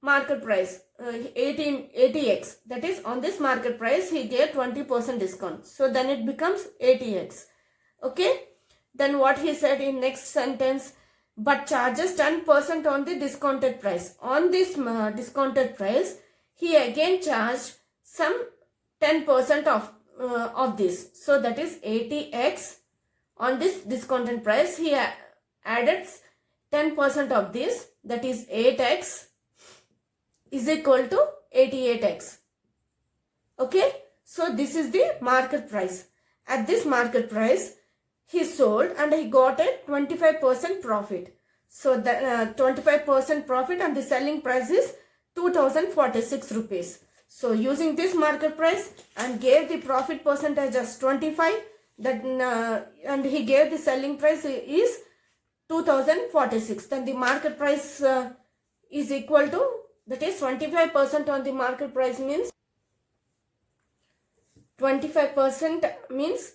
market price, 80x. That is, on this market price he gave 20% discount. So then it becomes 80x. Okay. Then what he said in next sentence, but charges 10% on the discounted price. On this discounted price, he again charged some 10% of this. So that is 80x. On this discounted price, he added 10% of this, that is 8x is equal to 88x. Okay. So this is the market price. At this market price, he sold and he got a 25% profit. So the 25% profit and the selling price is 2046 rupees. So using this market price and gave the profit percentage as 25, that and he gave the selling price is 2046. Then the market price is equal to, that is 25% on the market price means 25% means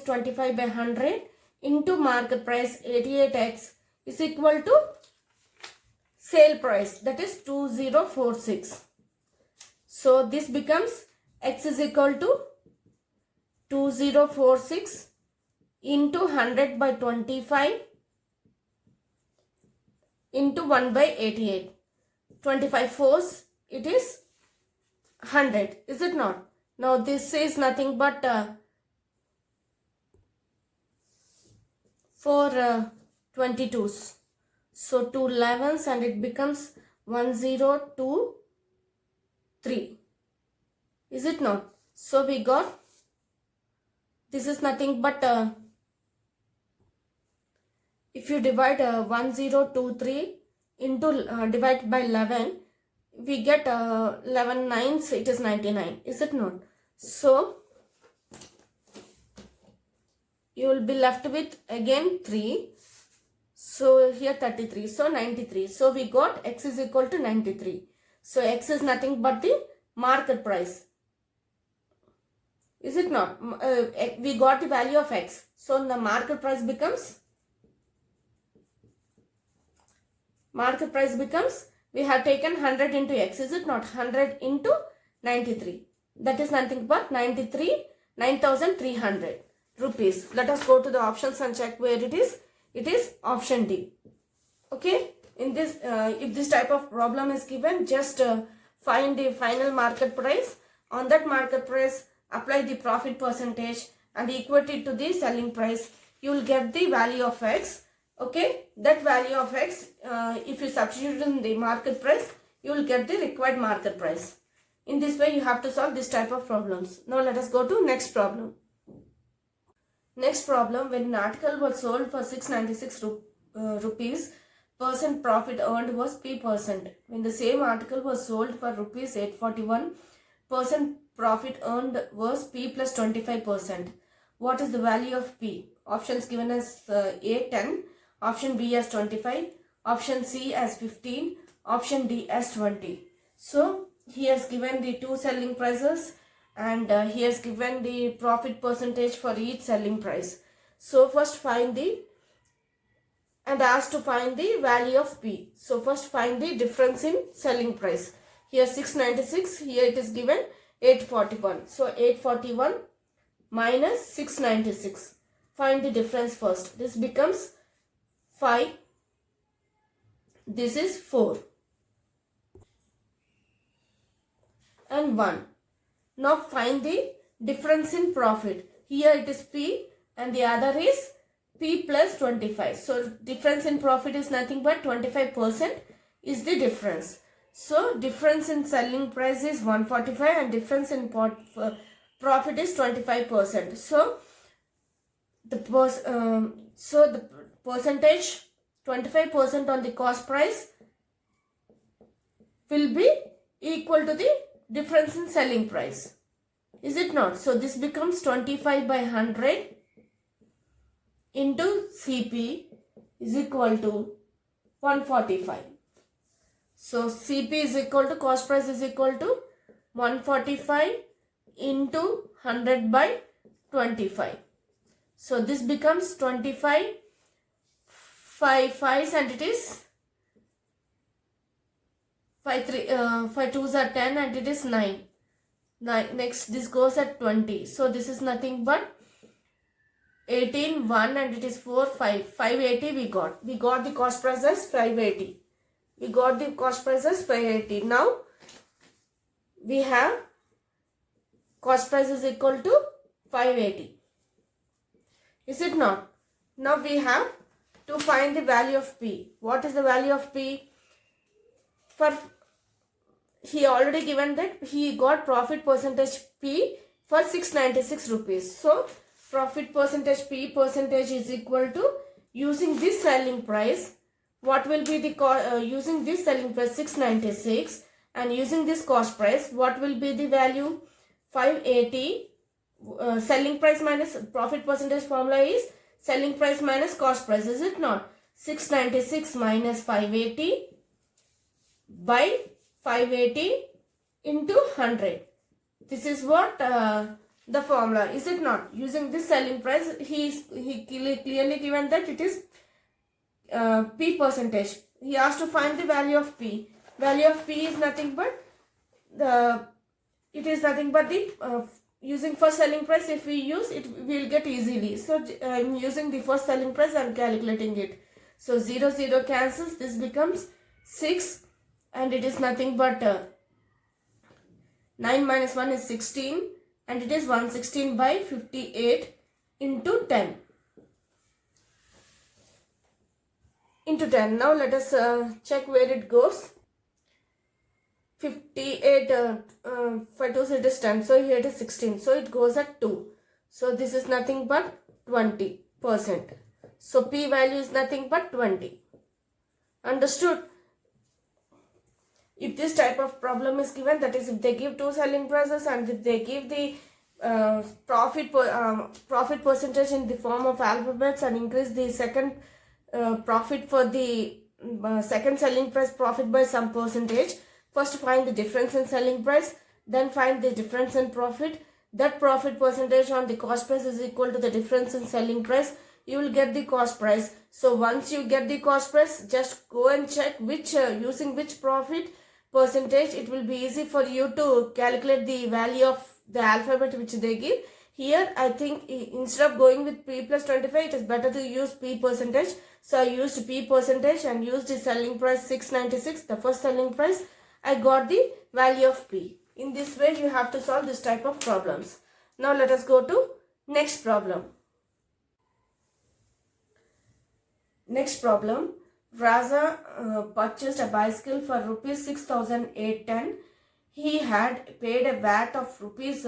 25 by 100 into market price 88x is equal to sale price, that is 2046. So this becomes x is equal to 2046 into 100 by 25 into 1 by 88. 25 fours, it is 100. Is it not? Now this is nothing but 4 22s. So 2 11s and it becomes 1023. Is it not? So we got, this is nothing but if you divide 1023 into divide by 11, we get 11 nines, it is 99. Is it not? So you will be left with again 3. So here 33. So 93. So we got x is equal to 93. So x is nothing but the market price. Is it not? We got the value of x. So the market price becomes, we have taken 100 into x. Is it not? 100 into 93. That is nothing but 9,300 rupees. Let us go to the options and check where it is. It is option D. Okay. In this, if this type of problem is given, just find the final market price. On that market price, apply the profit percentage and equate it to the selling price. You will get the value of x. Okay. That value of x, if you substitute in the market price, you will get the required market price. In this way you have to solve this type of problems. Now let us go to next problem. Next problem, when an article was sold for 696 rupees, percent profit earned was P%. When the same article was sold for rupees 841, percent profit earned was P plus 25%. What is the value of P? Options given as A 10, option B as 25, option C as 15, option D as 20. So he has given the two selling prices and he has given the profit percentage for each selling price. So first find the, and asked to find the value of P. So first find the difference in selling price. Here 696, here it is given 841. So 841 minus 696. Find the difference first. This becomes 5. This is 4. And 1. Now find the difference in profit. Here it is P and the other is P plus 25. So difference in profit is nothing but 25% is the difference. So difference in selling price is 145 and difference in profit is 25%. So the percentage 25% on the cost price will be equal to the difference in selling price. Is it not? So this becomes 25 by 100 into CP is equal to 145. So CP is equal to, cost price is equal to 145 into 100 by 25. So this becomes 25, 5 5s and it is 5 2s are 10 and it is 9. Next this goes at 20. So this is nothing but 18, 1 and it is 4, 5. 580 we got. We got the cost price as 580. We got the cost price as 580. Now we have cost price is equal to 580. Is it not? Now we have to find the value of P. What is the value of P? For he already given that he got profit percentage P for 696 rupees. So profit percentage P percentage is equal to, using this selling price, what will be the using this selling price 696 and using this cost price, what will be the value? 580. Selling price minus profit percentage formula is selling price minus cost price, is it not? 696 minus 580 by 580 into 100. This is what the formula, is it not? Using this selling price, he clearly given that it is P percentage. He asked to find the value of P. Value of P is nothing but the using first selling price. If we use it, we will get easily. So I am using the first selling price and calculating it. So 0 0 cancels. This becomes 6 and it is nothing but 9 minus 1 is 16 and it is 116 by 58 into 10. Into 10. Now let us check where it goes. 58 for 2 it is 10. So here it is 16. So it goes at 2. So this is nothing but 20%. So P value is nothing but 20. Understood? If this type of problem is given, that is if they give two selling prices and if they give the profit percentage in the form of alphabets and increase the second profit for the second selling price profit by some percentage, first find the difference in selling price, then find the difference in profit. That profit percentage on the cost price is equal to the difference in selling price. You will get the cost price. So once you get the cost price, just go and check which using which profit percentage. It will be easy for you to calculate the value of the alphabet which they give. Here I think instead of going with P plus 25, it is better to use P percentage. So I used P percentage and used the selling price 696, the first selling price. I got the value of P. In this way you have to solve this type of problems. Now let us go to next problem. Next problem. Raza purchased a bicycle for rupees 6,810. he had paid a VAT of rupees,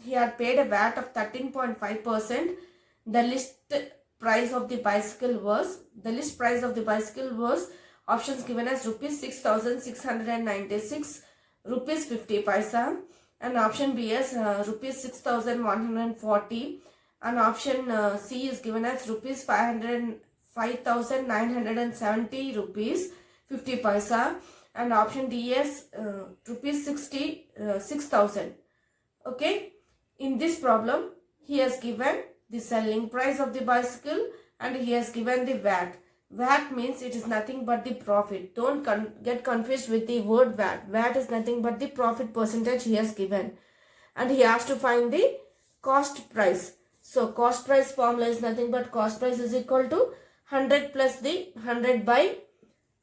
he had paid a VAT of 13.5%. The list price of the bicycle was, options given as rupees 6,696, rupees 50 paisa, and option B is rupees 6,140, and option C is given as rupees 5,970 rupees 50 paisa, and option D is rupees 6,000. Okay, in this problem he has given the selling price of the bicycle and he has given the VAT. VAT means it is nothing but the profit. Don't get confused with the word VAT. VAT is nothing but the profit percentage he has given. And he has to find the cost price. So cost price formula is nothing but cost price is equal to 100 plus the 100 by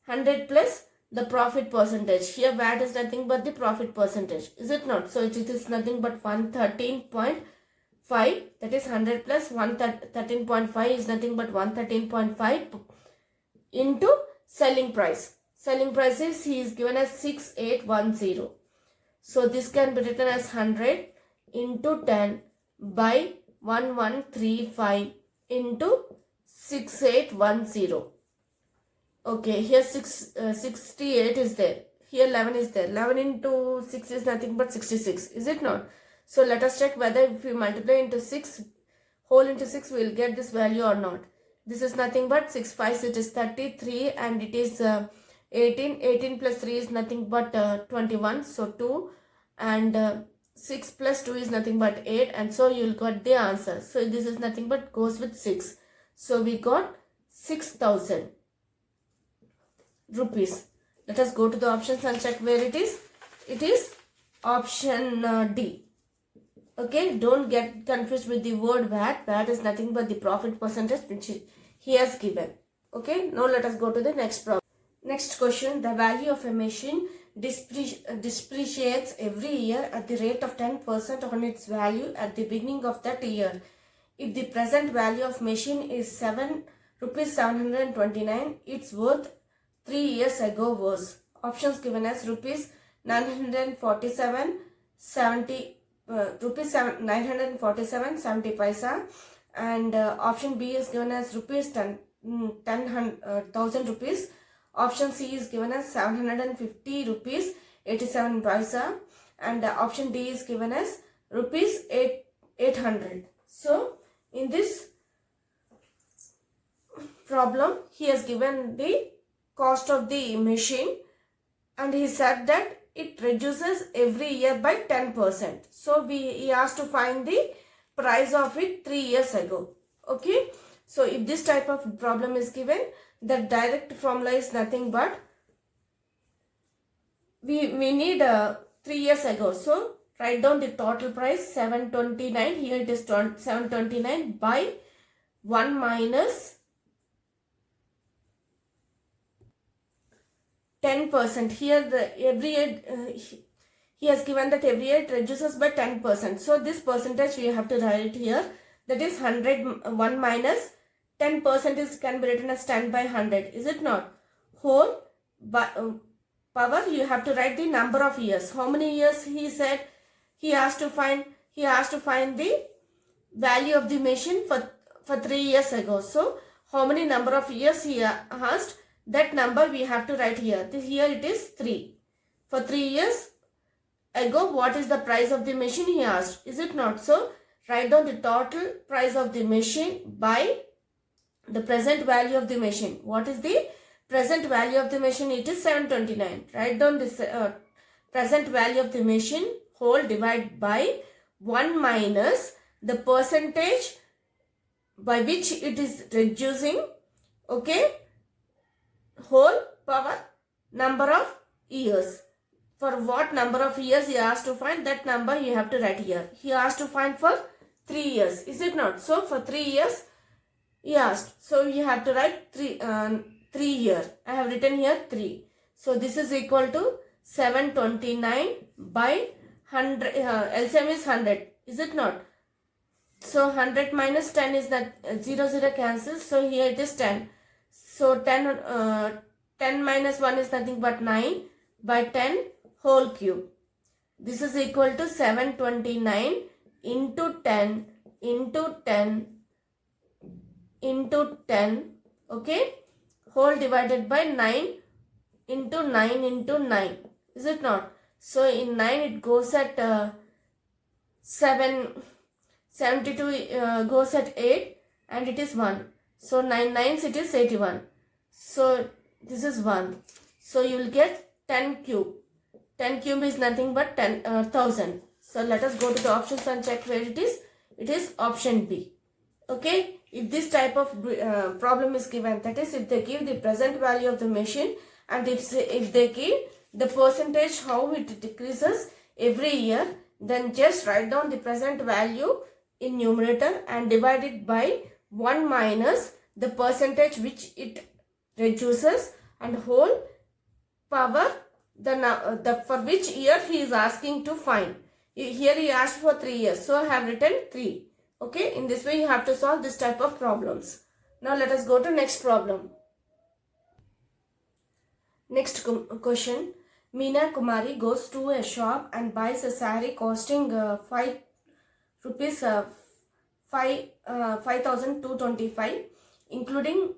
100 plus the profit percentage. Here VAT is nothing but the profit percentage. Is it not? So it is nothing but 113.5, that is 100 plus 113.5 is nothing but 113.5 into selling price. Selling price is he is given as 6810. So this can be written as 100 into 10 by 1135 into 6810. Okay, here 68 is there. Here 11 is there. 11 into 6 is nothing but 66. Is it not? So let us check whether if we multiply into 6, whole into 6, we will get this value or not. This is nothing but 6 5, it is 33 and it is 18. 18 plus 3 is nothing but 21. So 2 and 6 plus 2 is nothing but 8, and so you will get the answer. So this is nothing but goes with 6. So we got 6,000 rupees. Let us go to the options and check where it is. It is option D. Okay, don't get confused with the word VAT. VAT is nothing but the profit percentage which he has given. Okay, now let us go to the next problem. Next question, the value of a machine depreciates every year at the rate of 10% on its value at the beginning of that year. If the present value of machine is rupees 729, its worth 3 years ago was. Options given as rupees 947 70 rupees 947 70 paisa, and option B is given as rupees 10,000 rupees. Option C is given as 750 rupees 87 paisa, and option D is given as rupees 800. So in this problem he has given the cost of the machine and he said that it reduces every year by 10%. So he has to find the price of it 3 years ago. Okay. So if this type of problem is given, the direct formula is nothing but we need 3 years ago. So write down the total price 729. Here it is 729 by 1 minus 10%. Here every year he has given that every year it reduces by 10%. So this percentage we have to write here. That is 1 minus 10% is can be written as 10 by 100. Is it not? Whole by power you have to write the number of years. How many years he said he has to find the value of the machine for 3 years ago. So how many number of years he asked, that number we have to write here. Here it is 3. For 3 years ago, what is the price of the machine he asked? Is it not? So write down the total price of the machine by the present value of the machine. What is the present value of the machine? It is 729. Write down this present value of the machine whole divided by 1 minus the percentage by which it is reducing. Okay. Whole power number of years. For what number of years he has to find, that number you have to write here. He has to find for 3 years. Is it not? So for 3 years he asked. So you have to write 3 year. I have written here 3. So this is equal to 729 by 100. LCM is 100. Is it not? So 100 minus 10 is that 0 cancels. So here it is 10. So 10 minus 1 is nothing but 9 by 10 whole cube. This is equal to 729 into 10 into 10 into 10, okay, whole divided by 9 into 9 into 9, is it not? So in 9 it goes at 7, 72 goes at 8 and it is 1. So 9 nines it is 81. So this is 1. So you will get 10 cube. 10 cube is nothing but 10,000. So let us go to the options and check where it is. It is option B. Okay, if this type of problem is given, that is if they give the present value of the machine and if they give the percentage how it decreases every year, then just write down the present value in numerator and divide it by 1 minus the percentage which it reduces and whole power the for which year he is asking to find. Here he asked for 3 years, so I have written 3. Okay, in this way you have to solve this type of problems. Now let us go to next problem. Next question. Meena Kumari goes to a shop and buys a saree costing 5 rupees 5,225 including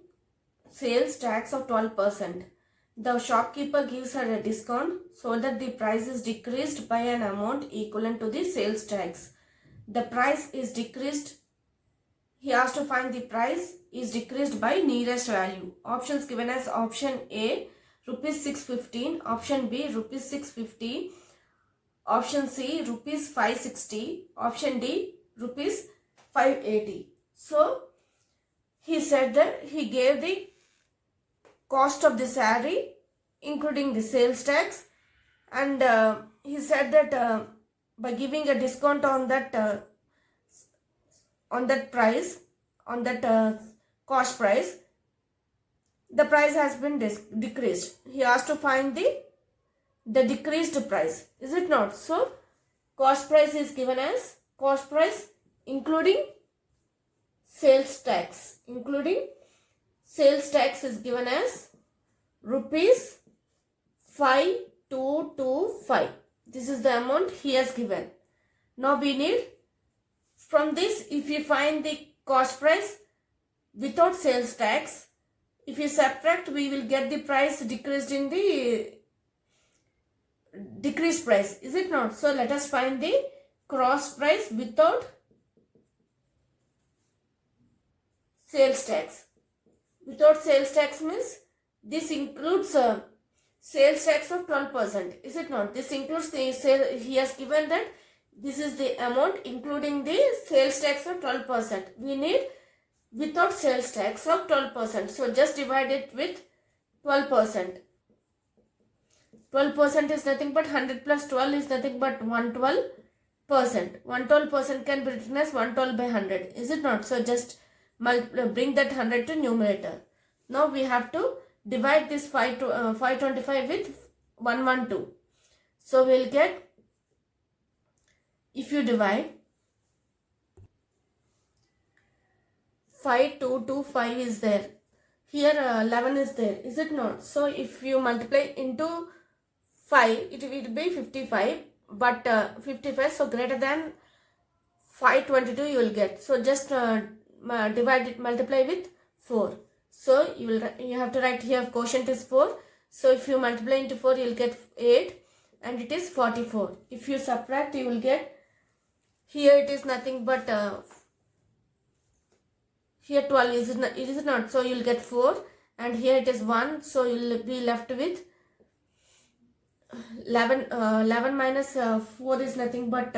sales tax of 12%. The shopkeeper gives her a discount so that the price is decreased by an amount equivalent to the sales tax. The price is decreased. He has to find the price is decreased by nearest value. Options given as option A rupees 615, option B rupees 650, option C rupees 560, option D rupees 580. So he said that he gave the cost of the saree including the sales tax, and he said that by giving a discount on that price, on that cost price, the price has been decreased. He has to find the decreased price, is it not? So cost price is given as cost price including sales tax. Including sales tax is given as rupees 5225. This is the amount he has given. Now we need, from this, if you find the cost price without sales tax, if you subtract, we will get the price decreased in the decreased price, is it not? So let us find the cross price without sales tax. Without sales tax means this includes sales tax of 12%, is it not? This includes the sale. He has given that this is the amount including the sales tax of 12%. We need without sales tax of 12%. So just divide it with 12%. 12% is nothing but 100 plus 12 is nothing but 112%. 112% can be written as 112 by 100, is it not? So just bring that 100 to numerator. Now we have to divide this 525 with 112. So we will get, if you divide 5225 is there, here 11 is there, is it not? So if you multiply into 5, it will be 55, but 55, so greater than 522 you will get. So just divide it, multiply with 4. So you have to write here quotient is 4. So if you multiply into 4, you will get 8 and it is 44. If you subtract, you will get, here it is nothing but here 12 is it is not, so you will get 4, and here it is 1, so you will be left with 11. 11 minus 4 is nothing but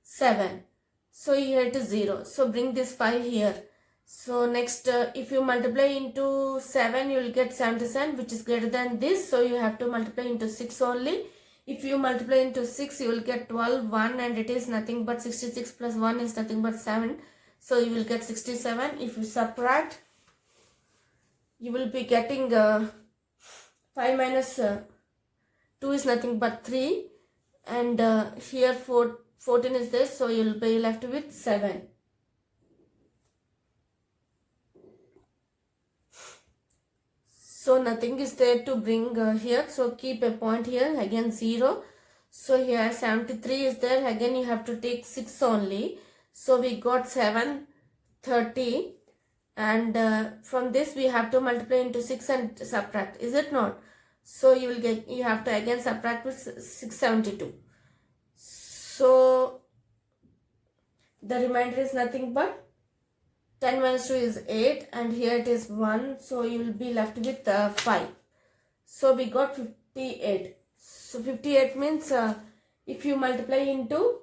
7. So here it is 0. So bring this 5 here. So next, if you multiply into 7, you will get 77, which is greater than this. So you have to multiply into 6 only. If you multiply into 6, you will get 12, 1, and it is nothing but 66 plus 1 is nothing but 7. So you will get 67. If you subtract, you will be getting 5 minus 2 is nothing but 3. And here 14 is there. So you will be left with 7. So nothing is there to bring here. So keep a point here. Again 0. So here 73 is there. Again you have to take 6 only. So we got 730, and from this we have to multiply into 6 and subtract. Is it not? So you have to again subtract with 672. So the remainder is nothing but 10 minus 2 is 8, and here it is 1. So you will be left with 5. So we got 58. So 58 means if you multiply into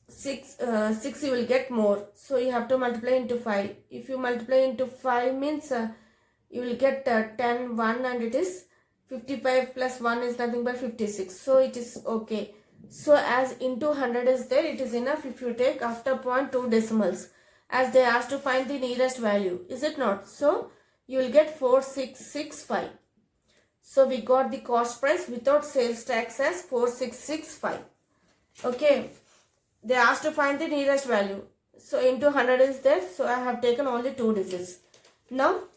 6 you will get more. So you have to multiply into 5. If you multiply into 5 means you will get 10, 1, and it is 55 plus 1 is nothing but 56. So it is okay. So as into 100 is there, it is enough if you take after point 2 decimals, as they asked to find the nearest value. Is it not? So you will get 4665. So we got the cost price without sales tax as 4665. Okay. They asked to find the nearest value. So into 100 is there. So I have taken only 2 digits. Now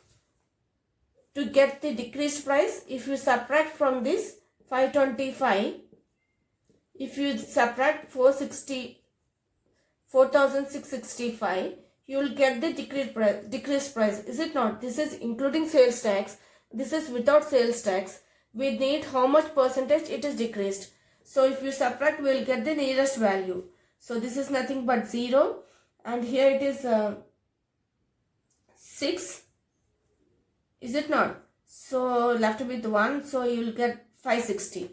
to get the decreased price, if you subtract from this 525, if you subtract 4665, you will get the decreased price. Is it not? This is including sales tax. This is without sales tax. We need how much percentage it is decreased. So if you subtract, we will get the nearest value. So this is nothing but 0, and here it is 6. Is it not? So left with 1. So you will get 560.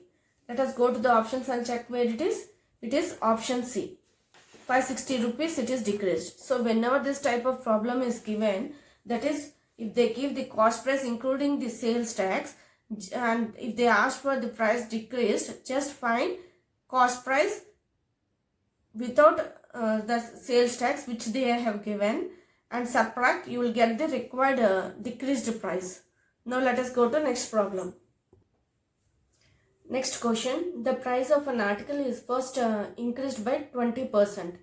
Let us go to the options and check where it is. It is option C. 560 rupees it is decreased. So whenever this type of problem is given, that is if they give the cost price including the sales tax, and if they ask for the price decreased, just find cost price without the sales tax which they have given and subtract, you will get the required decreased price. Now let us go to next problem. Next question. The price of an article is first increased by 20%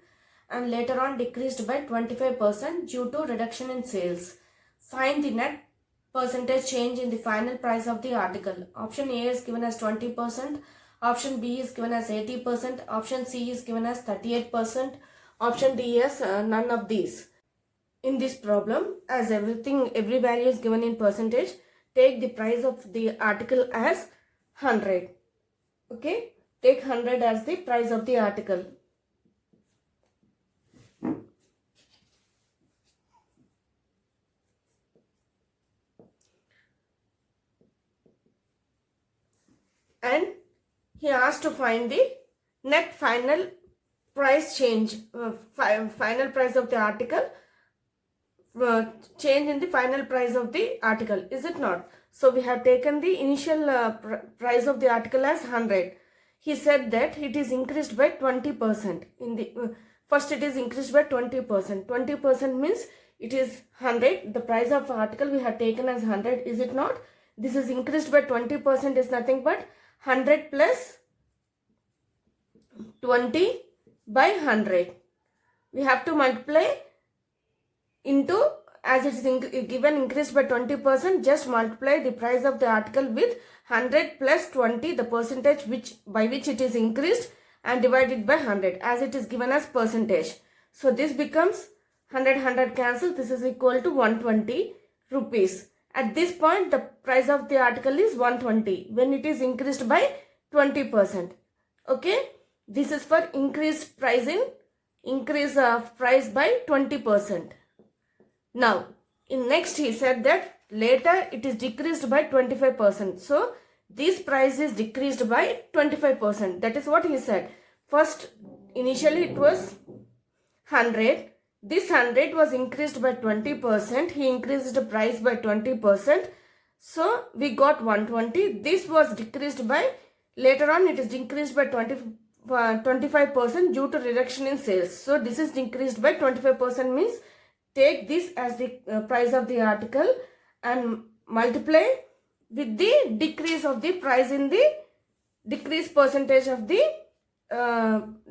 and later on decreased by 25% due to reduction in sales. Find the net percentage change in the final price of the article. Option A is given as 20%. Option B is given as 80%. Option C is given as 38%. Option D is none of these. In this problem, as every value is given in percentage, take the price of the article as 100. Okay, take 100 as the price of the article. And he asked to find the net final price change, final price of the article, change in the final price of the article. Is it not? So we have taken the initial price of the article as 100. He said that it is increased by 20%. In the first it is increased by 20%. 20% means it is 100. The price of article we have taken as 100. Is it not? This is increased by 20% is nothing but 100 plus 20 by 100. We have to multiply into, as it is given increased by 20%, just multiply the price of the article with 100 plus 20, the percentage by which it is increased, and divided by 100 as it is given as percentage. So this becomes 100 cancel. This is equal to 120 rupees. At this point the price of the article is 120 when it is increased by 20%. Okay, this is for increase of price by 20%. Now, in next he said that later it is decreased by 25%. So, this price is decreased by 25%. That is what he said. First, initially it was 100. This 100 was increased by 20%. He increased the price by 20%. So, we got 120. This was decreased by, later on it is decreased by 25% due to reduction in sales. So, this is decreased by 25% means take this as the price of the article and multiply with the decrease of the price in the decreased percentage of the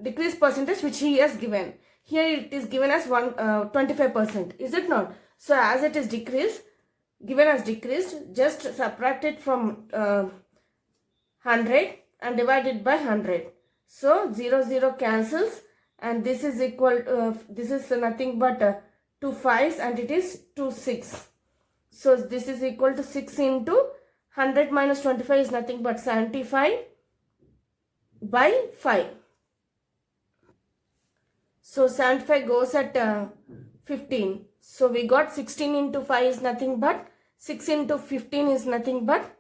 decreased percentage which he has given. Here it is given as 25%. Is it not? So as it is decreased, given as decreased, just subtract it from 100 and divide it by 100. So 0 0 cancels, and this is equal this is nothing but 2 5s, and it is 2 6. So this is equal to 6 into 100 minus 25 is nothing but 75 by 5. So 75 goes at 15. So we got 16 into 5 is nothing but 6 into 15 is nothing but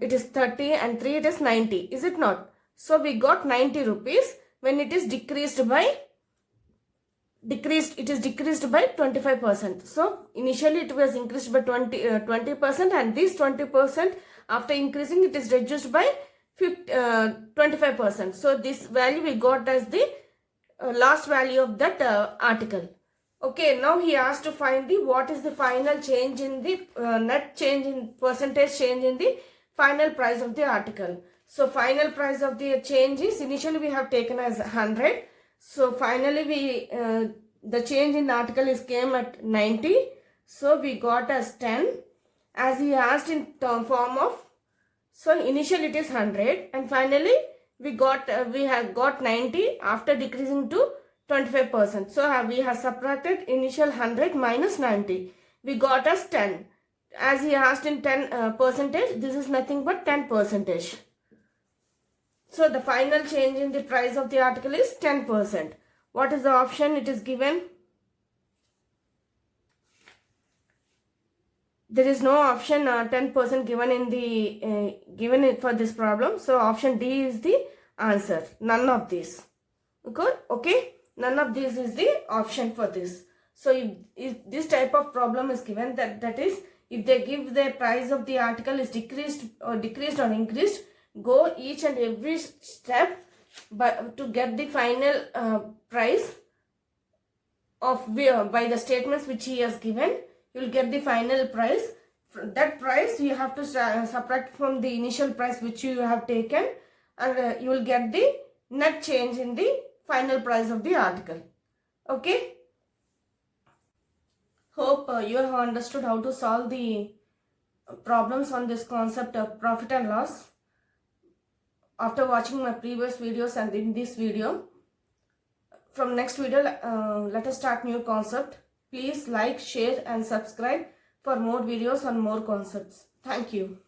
it is 30, and 3 it is 90, is it not? So we got 90 rupees when it is decreased by 25%. So initially it was increased by 20%, and this 20% after increasing it is reduced by 25%. So this value we got as the last value of that article. Okay, now he asked to find the what is the final change in the net change in percentage change in the final price of the article. So final price of the change is, initially we have taken as 100. So finally we the change in the article is came at 90. So we got as 10, as he asked in form of. So initially it is 100, and finally we have got 90 after decreasing to 25%. So we have subtracted initial 100 minus 90. We got as 10. As he asked in 10 percentage, this is nothing but 10 percentage. So the final change in the price of the article is 10%. What is the option? It is given. There is no option 10% given in the given for this problem. So option D is the answer. None of these. Okay. None of these is the option for this. So if this type of problem is given, that is, if they give the price of the article is decreased or increased, go each and every step to get the final price of by the statements which he has given. You will get the final price. That price you have to subtract from the initial price which you have taken, and you will get the net change in the final price of the article. Okay. Hope you have understood how to solve the problems on this concept of profit and loss after watching my previous videos and in this video. From next video, let us start new concept. Please like, share and subscribe for more videos on more concepts. Thank you.